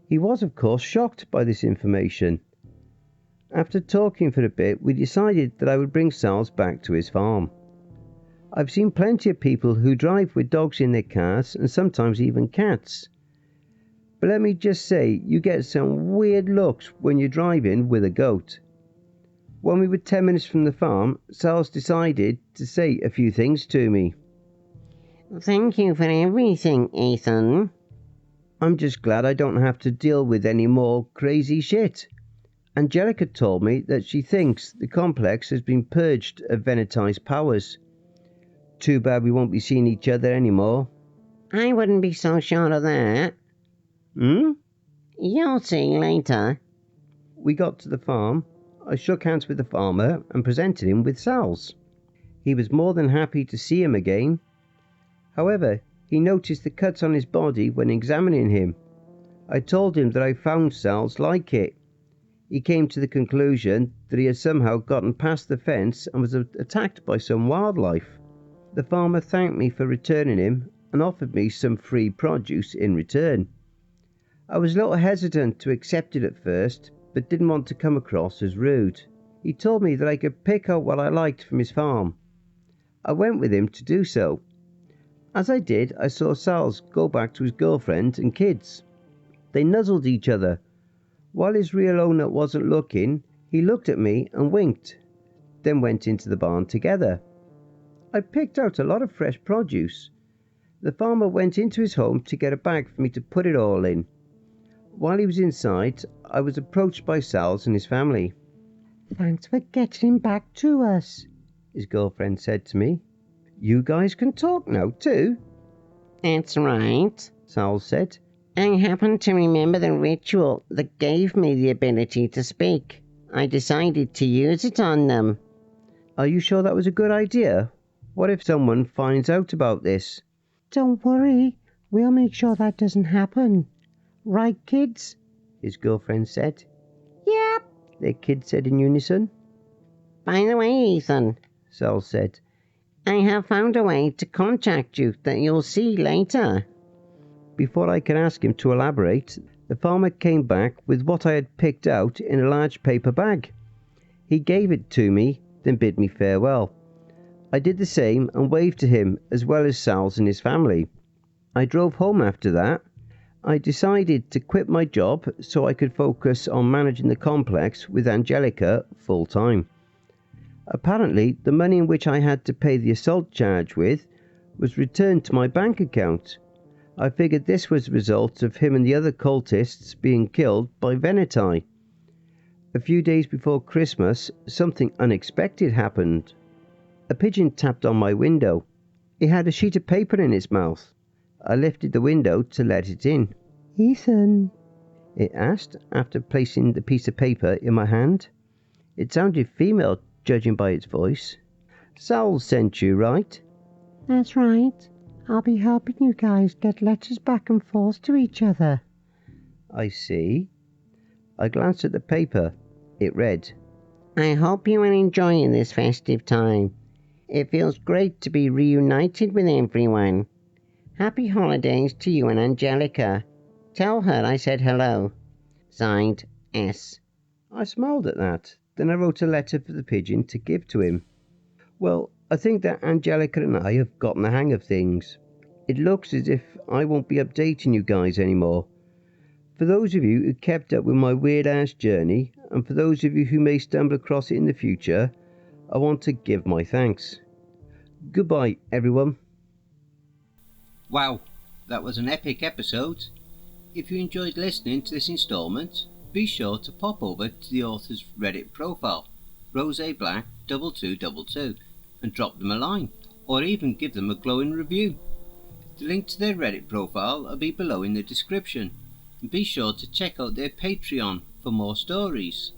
He was, of course, shocked by this information. After talking for a bit, we decided that I would bring Sal's back to his farm. I've seen plenty of people who drive with dogs in their cars and sometimes even cats. But let me just say, you get some weird looks when you're driving with a goat. When we were 10 minutes from the farm, Sal's decided to say a few things to me. Thank you for everything, Ethan. I'm just glad I don't have to deal with any more crazy shit. Angelica told me that she thinks the complex has been purged of Venetized powers. Too bad we won't be seeing each other anymore. I wouldn't be so sure of that. You'll see later. We got to the farm. I shook hands with the farmer and presented him with Sal's. He was more than happy to see him again. However, he noticed the cuts on his body when examining him. I told him that I found Sal's like it. He came to the conclusion that he had somehow gotten past the fence and was attacked by some wildlife. The farmer thanked me for returning him and offered me some free produce in return. I was a little hesitant to accept it at first, but didn't want to come across as rude. He told me that I could pick out what I liked from his farm. I went with him to do so. As I did, I saw Sal's go back to his girlfriend and kids. They nuzzled each other. While his real owner wasn't looking, he looked at me and winked, then went into the barn together. I picked out a lot of fresh produce. The farmer went into his home to get a bag for me to put it all in. While he was inside, I was approached by Sal's and his family. "Thanks for getting him back to us," his girlfriend said to me. "You guys can talk now too?" "That's right," Sal said. "I happen to remember the ritual that gave me the ability to speak. I decided to use it on them." "Are you sure that was a good idea? What if someone finds out about this?" "Don't worry, we'll make sure that doesn't happen. Right, kids?" his girlfriend said. "Yep," their kids said in unison. "By the way, Ethan," Sal said, "I have found a way to contact you that you'll see later." Before I could ask him to elaborate, the farmer came back with what I had picked out in a large paper bag. He gave it to me, then bid me farewell. I did the same and waved to him as well as Sal's and his family. I drove home after that. I decided to quit my job so I could focus on managing the complex with Angelica full time. Apparently, the money in which I had to pay the assault charge with was returned to my bank account. I figured this was the result of him and the other cultists being killed by Venetai. A few days before Christmas, something unexpected happened. A pigeon tapped on my window. It had a sheet of paper in its mouth. I lifted the window to let it in. "Ethan," it asked after placing the piece of paper in my hand. It sounded female, judging by its voice. "Sal sent you, right?" "That's right. I'll be helping you guys get letters back and forth to each other." "I see." I glanced at the paper. It read, "I hope you are enjoying this festive time. It feels great to be reunited with everyone. Happy holidays to you and Angelica. Tell her I said hello. Signed, S." I smiled at that. Then I wrote a letter for the pigeon to give to him. Well, I think that Angelica and I have gotten the hang of things. It looks as if I won't be updating you guys anymore. For those of you who kept up with my weird-ass journey, and for those of you who may stumble across it in the future, I want to give my thanks. Goodbye, everyone. Wow, that was an epic episode. If you enjoyed listening to this installment, be sure to pop over to the author's Reddit profile, RoseBlack2222, and drop them a line, or even give them a glowing review. The link to their Reddit profile will be below in the description, and be sure to check out their Patreon for more stories.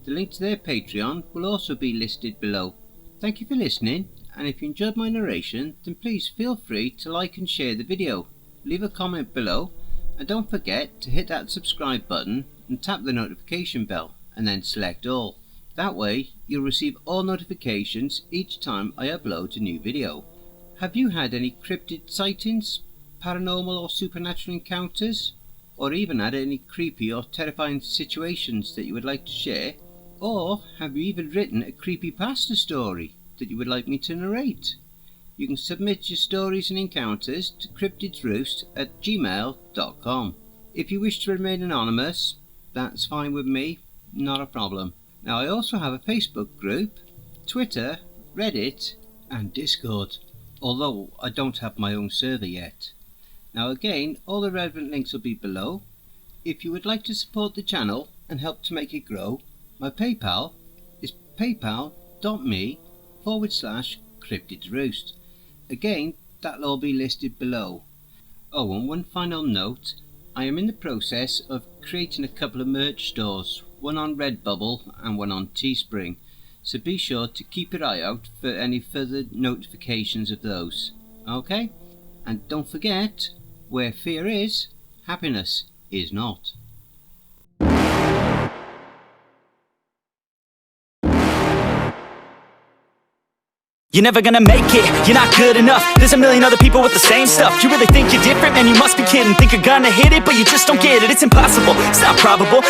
The link to their Patreon will also be listed below. Thank you for listening, and if you enjoyed my narration, then please feel free to like and share the video, leave a comment below, and don't forget to hit that subscribe button and tap the notification bell and then select all. That way you'll receive all notifications each time I upload a new video. Have you had any cryptid sightings, paranormal or supernatural encounters, or even had any creepy or terrifying situations that you would like to share? Or have you even written a creepypasta story that you would like me to narrate? You can submit your stories and encounters to cryptidsroost@gmail.com. If you wish to remain anonymous, that's fine with me, not a problem. Now I also have a Facebook group, Twitter, Reddit and Discord, although I don't have my own server yet. Now again, all the relevant links will be below. If you would like to support the channel and help to make it grow, my PayPal is paypal.me/cryptidsroost. Again, that'll all be listed below. Oh, and one final note, I am in the process of creating a couple of merch stores, one on Redbubble and one on Teespring, so be sure to keep your eye out for any further notifications of those. Okay? And don't forget, where fear is, happiness is not. You're never gonna make it, you're not good enough. There's a million other people with the same stuff. You really think you're different? Man, you must be kidding. Think you're gonna hit it, but you just don't get it. It's impossible, it's not probable.